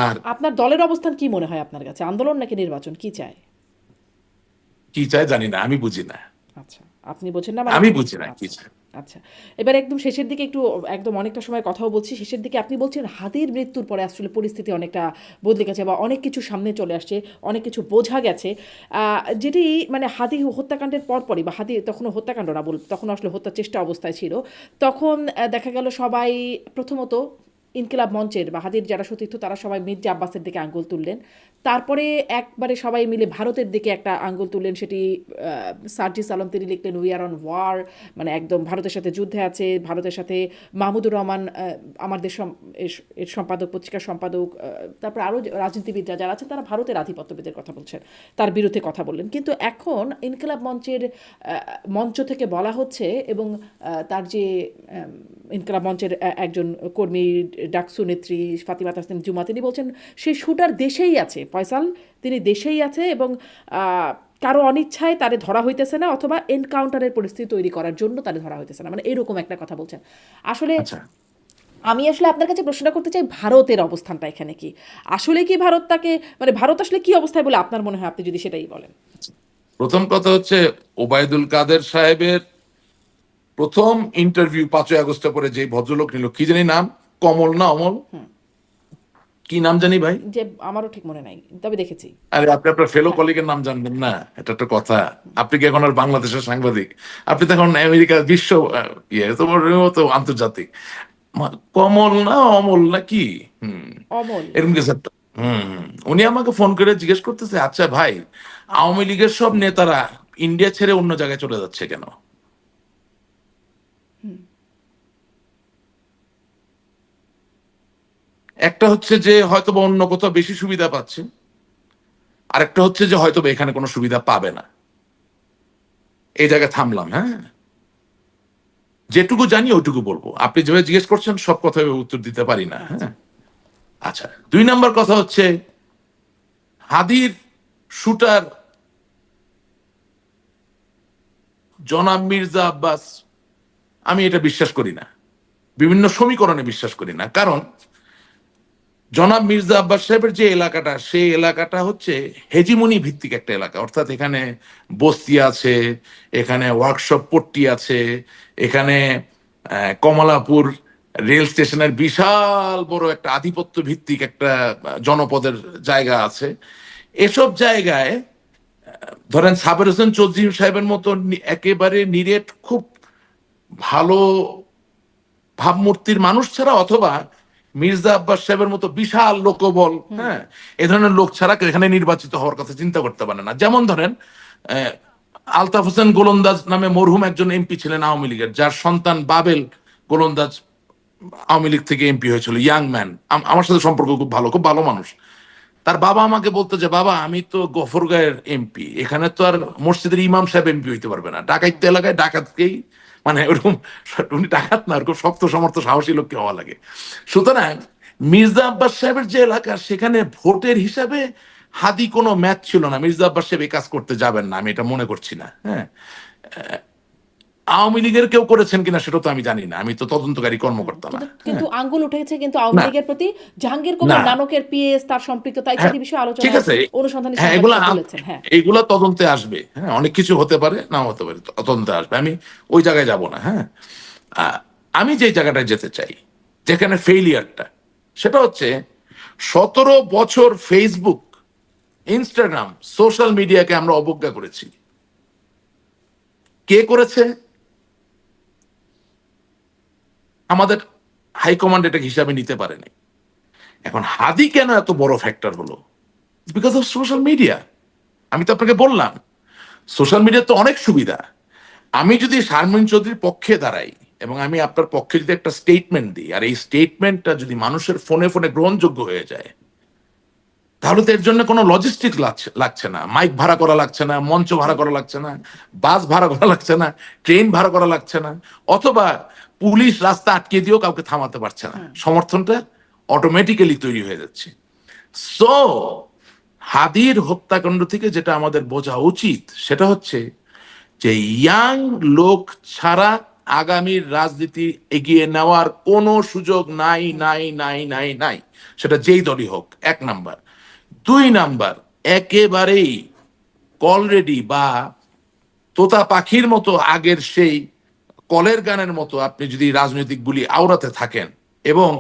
আর আপনার দলের অবস্থান কি মনে হয় আপনার কাছে? আন্দোলন নাকি নির্বাচন, কি চায়? কি চায় জানি না, আমি বুঝি না, আচ্ছা, আপনি বোঝেন না মানে আমি বুঝি না কি আচ্ছা, চায়। আচ্ছা। এবার একদম শেষের দিকে একটু, একদম অনেকটা সময় কথাও বলছি, শেষের দিকে আপনি বলছেন হাদির মৃত্যুর পরে আসলে পরিস্থিতি অনেকটা বদলে গেছে বা অনেক কিছু সামনে চলে আসছে, অনেক কিছু বোঝা গেছে। যেটি মানে হাদি হত্যাকাণ্ডের পরপরই, বা হাদি তখনও হত্যাকাণ্ড না বল, তখন আসলে হত্যার চেষ্টা অবস্থায় ছিল। তখন দেখা গেল সবাই প্রথমত ইনকিলাব মঞ্চের বা হাদির যারা সতীর্থ তারা সবাই মির্জা আব্বাসের দিকে আঙ্গুল তুললেন। তারপরে একবারে সবাই মিলে ভারতের দিকে একটা আঙ্গুল তুললেন, সেটি সার্জিস আলম তিনি লিখলেন উই আর অন ওয়ার, মানে একদম ভারতের সাথে যুদ্ধে আছে, ভারতের সাথে মাহমুদুর রহমান আমাদের এর সম্পাদক, পত্রিকার সম্পাদক, তারপর আরও রাজনীতিবিদরা যারা আছেন তারা ভারতের আধিপত্যবিদের কথা বলছেন, তার বিরুদ্ধে কথা বললেন। কিন্তু এখন ইনকিলাব মঞ্চের মঞ্চ থেকে বলা হচ্ছে, এবং তার যে ইনকিলাব মঞ্চের একজন কর্মী, ডাকসু নেত্রী ফাতিমা তাসনিম জুমা, তিনি বলছেন সেই শুটার দেশেই আছে ফয়সাল, তিনি দেশেই আছে, এবং কারো অনিচ্ছায় তারে ধরা হইতেছে না, অথবা এনকাউন্টারের পরিস্থিতি তৈরি করার জন্য তারে ধরা হইতেছে না, মানে এরকম একটা কথা বলছেন। আসলে আচ্ছা, আমি আসলে আপনার কাছে প্রশ্নটা করতে চাই, ভারতের অবস্থানটা এখানে কি? আসলে কি ভারত তাকে, মানে ভারত আসলে কি অবস্থায় বলে আপনার মনে হয়, আপনি যদি সেটাই বলেন। প্রথম কথা হচ্ছে ওবায়দুল কাদের সাহেবের প্রথম ইন্টারভিউ 5ই আগস্টে পরে যে ভদ্রলোক নিল, কি জানি নাম, কমল না অমল, কি নাম জানি ভাই। যে আমারও ঠিক মনে নাই, তবে দেখেছি। আরে আপনি আপনার ফেলো হ্যাঁ, কলিগের নাম জানবেন না, এটা একটা কথা? আপনি কি এখন আর বাংলাদেশের সাংবাদিক? আপনি তো এখন আমেরিকা বিশ্ব ইয়ে তোমার তো আন্তর্জাতিক। কমল না অমল না কি, অমল। এরকম কিছু একটা। উনি আমাকে ফোন করে জিজ্ঞেস করতেছে, আচ্ছা ভাই, আওয়ামী লীগের সব নেতারা ইন্ডিয়া ছেড়ে অন্য জায়গায় চলে যাচ্ছে কেন? একটা হচ্ছে যে হয়তো বা অন্য কোথাও বেশি সুবিধা পাচ্ছে, আরেকটা হচ্ছে যে হয়তো বা এখানে কোনো সুবিধা পাবে না। এই জায়গায় থামলাম। হ্যাঁ, যেটুকু জানি ওইটুকু বলবো, আপনি যেভাবে জিজ্ঞেস করছেন সব কথা উত্তর দিতে পারি না। আচ্ছা, হ্যাঁ, আচ্ছা। 2 নাম্বার কথা হচ্ছে হাদির শুটার জনাব মির্জা আব্বাস, আমি এটা বিশ্বাস করি না, বিভিন্ন সমীকরণে বিশ্বাস করি না। কারণ জনাব মির্জা আব্বাস সাহেবের যে এলাকাটা, সেই এলাকাটা হচ্ছে হেজিমনি ভিত্তিক একটা এলাকা, অর্থাৎ এখানে বস্তি আছে, এখানে ওয়ার্কশপ পট্টি আছে, এখানে কমলাপুর রেল স্টেশনের বিশাল বড় একটা আধিপত্য ভিত্তিক একটা জনপদের জায়গা আছে। এসব জায়গায় ধরেন সাবের হোসেন চৌধুরী সাহেবের মতো একেবারে নিরেট, খুব ভালো ভাবমূর্তির মানুষ ছাড়া, অথবা মির্জা আব্বাস সাহেবের মতো বিশাল লোকবল, হ্যাঁ, এ ধরনের লোক ছাড়া এখানে নির্বাচিত হওয়ার কথা চিন্তা করতে পারে না। যেমন ধরেন আহ, আলতাফ হোসেন গোলন্দাজ নামে মরহুম একজন এমপি ছিলেন আওয়ামী লীগের, যার সন্তান বাবেল গোলন্দাজ আওয়ামী লীগ থেকে এমপি হয়েছিল, ইয়াং ম্যান, আমার সাথে সম্পর্ক খুব ভালো, খুব ভালো মানুষ। তার বাবা আমাকে বলতো যে বাবা, আমি তো গফরগাঁয়ের এমপি, এখানে তো আর মসজিদের ইমাম সাহেব এমপি হইতে পারবে না, ডাকাইতে এলাকায় ডাকাতকেই, মানে ওরকম, উনি ডাকাত না, ওরকম শক্ত সমর্থ সাহসী লোককে হওয়া লাগে। সুতরাং মির্জা আব্বাস সাহেবের যে এলাকা, সেখানে ভোটের হিসাবে হাদি কোনো ম্যাচ ছিল না, মির্জা আব্বাস সাহেব এই কাজ করতে যাবেন না, আমি এটা মনে করছি না। হ্যাঁ, আওয়ামী লীগের কেউ করেছেন কিনা সেটা তো আমি জানি না, আমি তো তদন্তকারী কর্মকর্তা না। কিন্তু কিন্তু হ্যাঁ, আঙ্গুল উঠেছে কিন্তু আওয়ামী না, লীগের প্রতি, জাহাঙ্গীর কবির না, নানকের পিএস তার সম্পৃক্ততা হ্যাঁ, ইত্যাদি বিষয়ে ঠিক আলোচনায় আছে, অনুসন্ধানী হ্যাঁ, সাংবাদিকরা বলেছেন। হ্যাঁ, এগুলা তদন্তে আসবে। হ্যাঁ, অনেক কিছু হতে পারে, নাও হতে পারে, তদন্তে আসবে, আমি ওই জায়গায় যাব না। হ্যাঁ, আহ, আমি যে জায়গাটায় যেতে চাই, যেখানে ফেইলিয়ারটা, সেটা হচ্ছে 17 বছর ফেসবুক, ইনস্টাগ্রাম, সোশ্যাল মিডিয়াকে আমরা অবজ্ঞা করেছি। কে করেছে? আমাদের হাইকমান্ড এটাকে হিসাবে নিতে পারেনি। এখন হাদি কেন এত বড় ফ্যাক্টর হলো? Because of social media. আমি তো আপনাকে বললাম সোশ্যাল মিডিয়ার তো অনেক সুবিধা। আমি যদি শারমিন চৌধুরীর পক্ষে দাঁড়াই এবং আমি আপনার পক্ষে যদি একটা স্টেটমেন্ট দিই, আর এই স্টেটমেন্টটা যদি মানুষের ফোনে ফোনে গ্রহণযোগ্য হয়ে যায়, তাহলে তো এর জন্য কোনো লজিস্টিক লাগছে না, মাইক ভাড়া করা লাগছে না, মঞ্চ ভাড়া করা লাগছে না, বাস ভাড়া করা লাগছে না, ট্রেন ভাড়া করা লাগছে না, অথবা পুলিশ রাস্তা আটকে দিয়েও কাউকে থামাতে পারছে না। সমর্থনটা অটোমেটিক্যালি তৈরি হয়ে যাচ্ছে। সো হাদির হত্যাকাণ্ড থেকে যেটা আমাদের বোঝা উচিত সেটা হচ্ছে যে ইয়াং লোক ছাড়া আগামীর রাজনীতি এগিয়ে নেওয়ার কোনো সুযোগ নাই নাই নাই নাই নাই, সেটা যেই দলই হোক। এক নাম্বার। দুই নাম্বার, একেবারেই অলরেডি বা তোতা পাখির মতো আগের সেই কলের গানের মতো আপনি যদি রাজনৈতিক বুলি আওড়াতে থাকেন এবং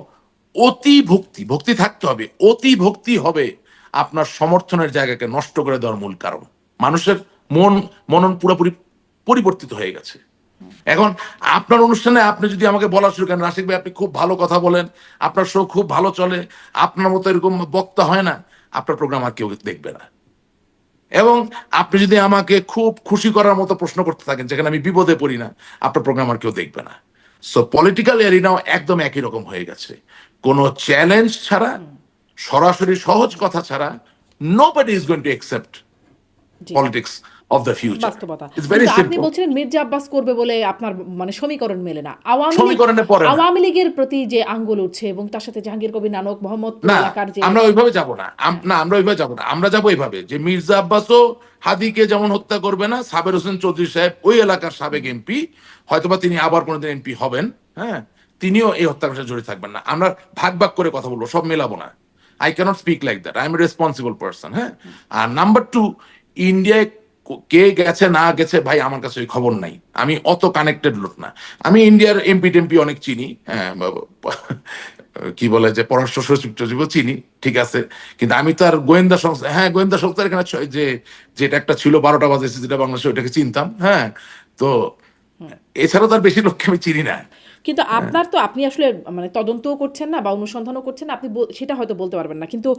অতি ভক্তি, ভক্তি থাকতে হবে, অতি ভক্তি হবে আপনার সমর্থনের জায়গাকে নষ্ট করে দেওয়ার মূল কারণ। মানুষের মনন পুরোপুরি পরিবর্তিত হয়ে গেছে। এখন আপনার অনুষ্ঠানে আপনি যদি আমাকে বলা শুরু করেন, রাশিক ভাই আপনি খুব ভালো কথা বলেন, আপনার শো খুব ভালো চলে, আপনার মতো এরকম বক্তা হয় না, আপনার প্রোগ্রাম আর কেউ দেখবে না। এবং আপনি যদি আমাকে খুব খুশি করার মতো প্রশ্ন করতে থাকেন যেখানে আমি বিপদে পড়ি না, আপনার প্রোগ্রাম আর কেউ দেখবে না। সো পলিটিক্যাল এরিনাও একদম একই রকম হয়ে গেছে। কোনো চ্যালেঞ্জ ছাড়া, সরাসরি সহজ কথা ছাড়া, nobody is going to accept G, politics of the future. বাস্তবতা। It's very কিন্তু আপনি simple. বলছিলেন মির্জা আব্বাস করবে বলে আপনার মানে সমীকরণ মেলে না। সমীকরণে পড়ে না। আওয়ামী লীগের প্রতি যে আঙ্গুল উঠছে এবং তার সাথে জাহাঙ্গীর কবির নানক, মোহাম্মদপুর না, এলাকার যে আমরা ওইভাবে যাব না। না, আমরা ওইভাবে যাব না। আমরা যাবো এইভাবে যে মির্জা আব্বাসও হাদিকে যেমন হত্যা করবে না, সাবের হোসেন চৌধুরী সাহেব ওই এলাকার সাবেক এমপি, হয়তোবা তিনি আবার কোনোদিন এমপি হবেন, হ্যাঁ, তিনিও এই হত্যার সাথে জড়িত থাকবেন না। আমরা ভাগ ভাগ করে কথা বলবো, সব মেলাবো না। I can't speak like that, I am a responsible person. হ্যাঁ, আর নাম্বার টু, ইন্ডিয়ায় কে গেছে না গেছে ভাই আমার কাছে ওই খবর নাই, আমি অত কানেক্টেড লোক না। আমি ইন্ডিয়ার এমপি টেমপি অনেক চিনি, হ্যাঁ, কি বলে যে পররাষ্ট্র সচিব টচিবও চিনি, ঠিক আছে, কিন্তু আমি তো আর গোয়েন্দা সংস্থা, হ্যাঁ গোয়েন্দা সংস্থার এখানে যে যেটা একটা ছিল 12টা বাজে যেটা বাংলাদেশে, ওইটাকে চিনতাম, হ্যাঁ। তো এছাড়া তার বেশি লোককে আমি চিনি না। কিন্তু আপনার তো আপনি আসলে মানে তদন্তও করছেন না বা অনুসন্ধানও করছেন না, আপনি সেটা হয়তো বলতে পারবেন না। কিন্তু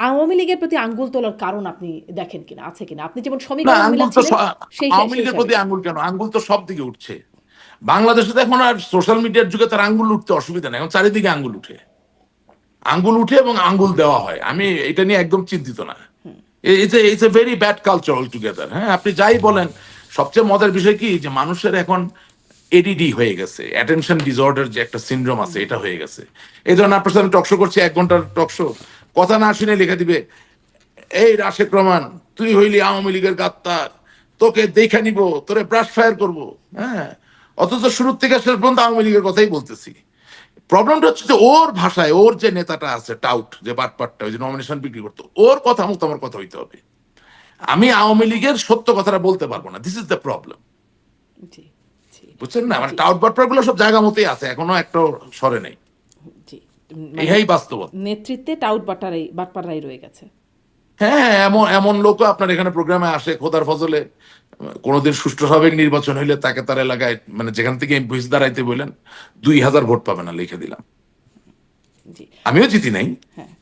আওয়ামী লীগের প্রতি আঙ্গুল তোলার কারণ আপনি দেখেন কিনা, আছে কিনা? আপনি যেমন না, সমীকরণ আঙ্গুল তো মিলাচ্ছিলেন সেই আওয়ামী লীগের হিসাবে। প্রতি আঙ্গুল কেন? আঙ্গুল তো সব দিকে উঠছে বাংলাদেশে। তো এখন আর সোশ্যাল মিডিয়ার যুগে তার আঙ্গুল উঠতে অসুবিধা নেই, এখন চারিদিকে আঙ্গুল উঠে, আঙ্গুল উঠে এবং আঙ্গুল দেওয়া হয়। আমি এটা নিয়ে একদম চিন্তিত না। It's a very bad culture all together. হ্যাঁ, আপনি যাই বলেন, সবচেয়ে মজার বিষয় কি যে মানুষের এখন এডিডি হয়ে গেছে, অ্যাটেনশন ডিসঅর্ডার যে একটা সিনড্রোম আছে, এটা হয়ে গেছে। এই ধরনের আপনার সাথে টকশো করছি, 1 ঘন্টার টকশো, কথা না শুনে লিখে দিবে, এই রাশেক রহমান তুই হইলি আওয়ামী লীগের গাদ্দার, তোকে দেখে নিব, তোরে ব্রাশ ফায়ার করবো। হ্যাঁ, অথচ শুরুর থেকে শেষ পর্যন্ত আওয়ামী লীগের কথাই বলতেছি। প্রবলেমটা হচ্ছে যে ওর ভাষায়, ওর যে নেতাটা আছে টাউট, যে বাটপাটটা, ওই যে নমিনেশন বিক্রি করতো, ওর কথা মতো আমার কথা হইতে হবে। আমি আওয়ামী লীগের সত্য কথাটা বলতে পারবো না। This is the problem. জি, জি, বুঝছেন না? মানে জি, টাউট বাটপার গুলো সব জায়গা মতোই আছে, এখনো একটা সরে নেই। জি। মানে এই বাস্তবতা। নেতৃত্বে টাউট বাটপাড়াই রয়ে গেছে। হ্যাঁ, এমন এমন লোকও আপনার এখানে প্রোগ্রামে আসে খোদার ফজলে। কোনোদিন সুষ্ঠু স্বাভাবিক নির্বাচন হইলে তাকে তার এলাকায়, মানে যেখান থেকে এমপি দাঁড়াইতে বললেন, 2000 ভোট পাবে না, লিখে দিলাম। জি, আমিও জিতি নাই। হ্যাঁ,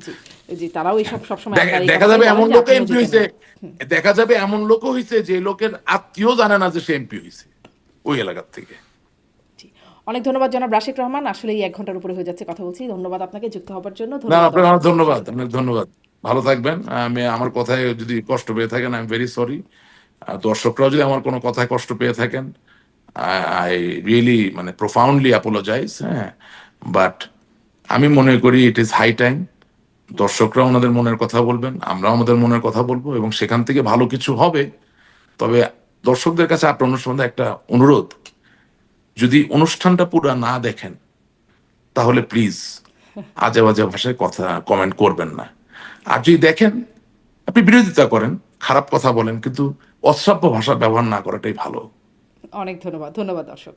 জি, জি। তারাও এইসব সবসময় দেখা যাবে এমন লোক এমপি আপনিও হয়েছে, জিতেন। দেখা যাবে এমন লোকও হয়েছে যে লোকের আত্মীয় জানে না যে সে এমপি হয়েছে ওই এলাকার থেকে। জি। অনেক ধন্যবাদ জনাব রাশিক রহমান। আসলে এই 1 ঘন্টার উপরে হয়ে যাচ্ছে কথা বলছি। ধন্যবাদ আপনাকে যুক্ত হবার জন্য। না, ধন্যবাদ আপনাকে অনেক দর্শকদের। ধন্যবাদ, অনেক ধন্যবাদ। ভালো থাকবেন। আমি আমার কথায় যদি কষ্ট পেয়ে থাকেন, আই এম ভেরি সরি। দর্শকরাও যদি আমার কোনো কথায় কষ্ট পেয়ে থাকেন, আই রিয়েলি মানে প্রোফাউন্ডলি অ্যাপোলোজাইজ। হ্যাঁ, বাট আমি মনে করি ইট ইজ হাই টাইম দর্শকরা ওনাদের মনের কথা বলবেন, আমরা আমাদের মনের কথা বলবো, এবং সেখান থেকে ভালো কিছু হবে। তবে দর্শকদের কাছে আপনার অনুষ্ঠানে একটা অনুরোধ, যদি অনুষ্ঠানটা পুরো না দেখেন তাহলে প্লিজ আজে বাজে ভাষায় কথা কমেন্ট করবেন না। আর যদি দেখেন, আপনি বিরোধিতা করেন, খারাপ কথা বলেন, কিন্তু অশ্রাব্য ভাষা ব্যবহার না করাটাই ভালো। অনেক ধন্যবাদ। ধন্যবাদ দর্শক।